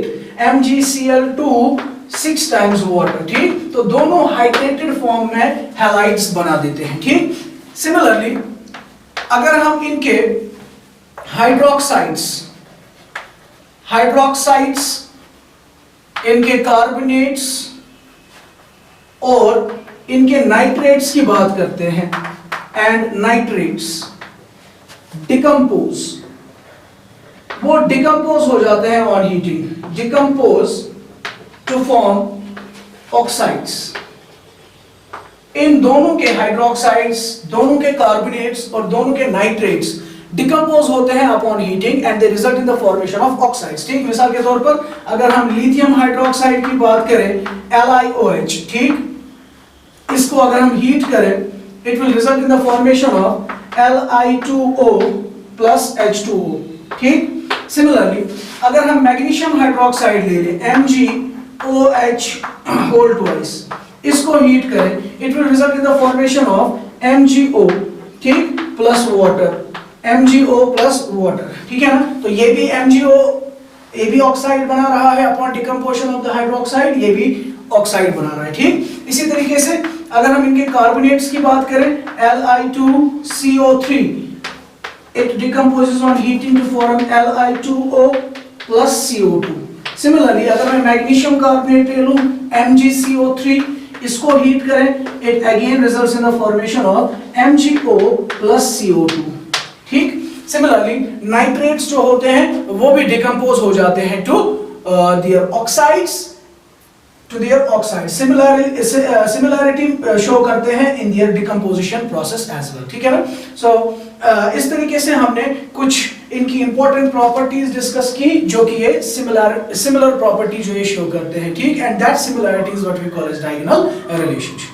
MgCl2 6 times water, ठीक, तो दोनों हाइड्रेटेड फॉर्म में हैलाइड्स बना देते हैं, ठीक। सिमिलरली अगर हम इनके हाइड्रोक्साइड्स, इनके कार्बोनेट्स और इनके नाइट्रेट्स की बात करते हैं, एंड नाइट्रेट्स डिकम्पोज, वो डिकम्पोज हो जाते हैं on heating, decompose to form oxides. इन दोनों के हाइड्रोक्साइड्स, दोनों के कार्बोनेट्स और दोनों के नाइट्रेट्स डिकम्पोज होते हैं upon heating and they result in the formation of oxides, ठीक। मिसाल के तौर पर अगर हम लिथियम हाइड्रोक्साइड की बात करें, LiOH, ठीक, इसको अगर हम हीट करें, it will result in the formation of Li2O plus H2O, ठीक। सिमिलरली अगर हम मैग्नीशियम हाइड्रोक्साइड ले लें, MgOH होल ट्वाइस, इसको हीट करें, it will result in the formation of MgO, ठीक, plus water, MgO plus water, ठीक है ना। तो ये भी MgO, ये भी ऑक्साइड बना रहा है upon decomposition of the hydroxide, ये भी ऑक्साइड बना रहा है, ठीक। इसी तरीके से अगर हम इनके कार्बोनेट्स की बात करें, Li2CO3, it decomposes on heating to form Li2O plus CO2। Similarly अगर मैं मैग्नीशियम कार्बोनेट ले लूं, MgCO3, इसको हीट करें, it again results in the formation of MgO plus CO2, ठीक। सिमिलरली नाइट्रेट्स जो होते हैं वो भी डिकम्पोज हो जाते हैं to their oxides, similarity show करते हैं in their decomposition process as well, ठीक है ना। सो इस तरीके से हमने कुछ इनकी इंपॉर्टेंट प्रॉपर्टीज डिस्कस की जो कि ये सिमिलर प्रॉपर्टी जो ये शो करते हैं, ठीक, and that similarity is what we call as diagonal relationship.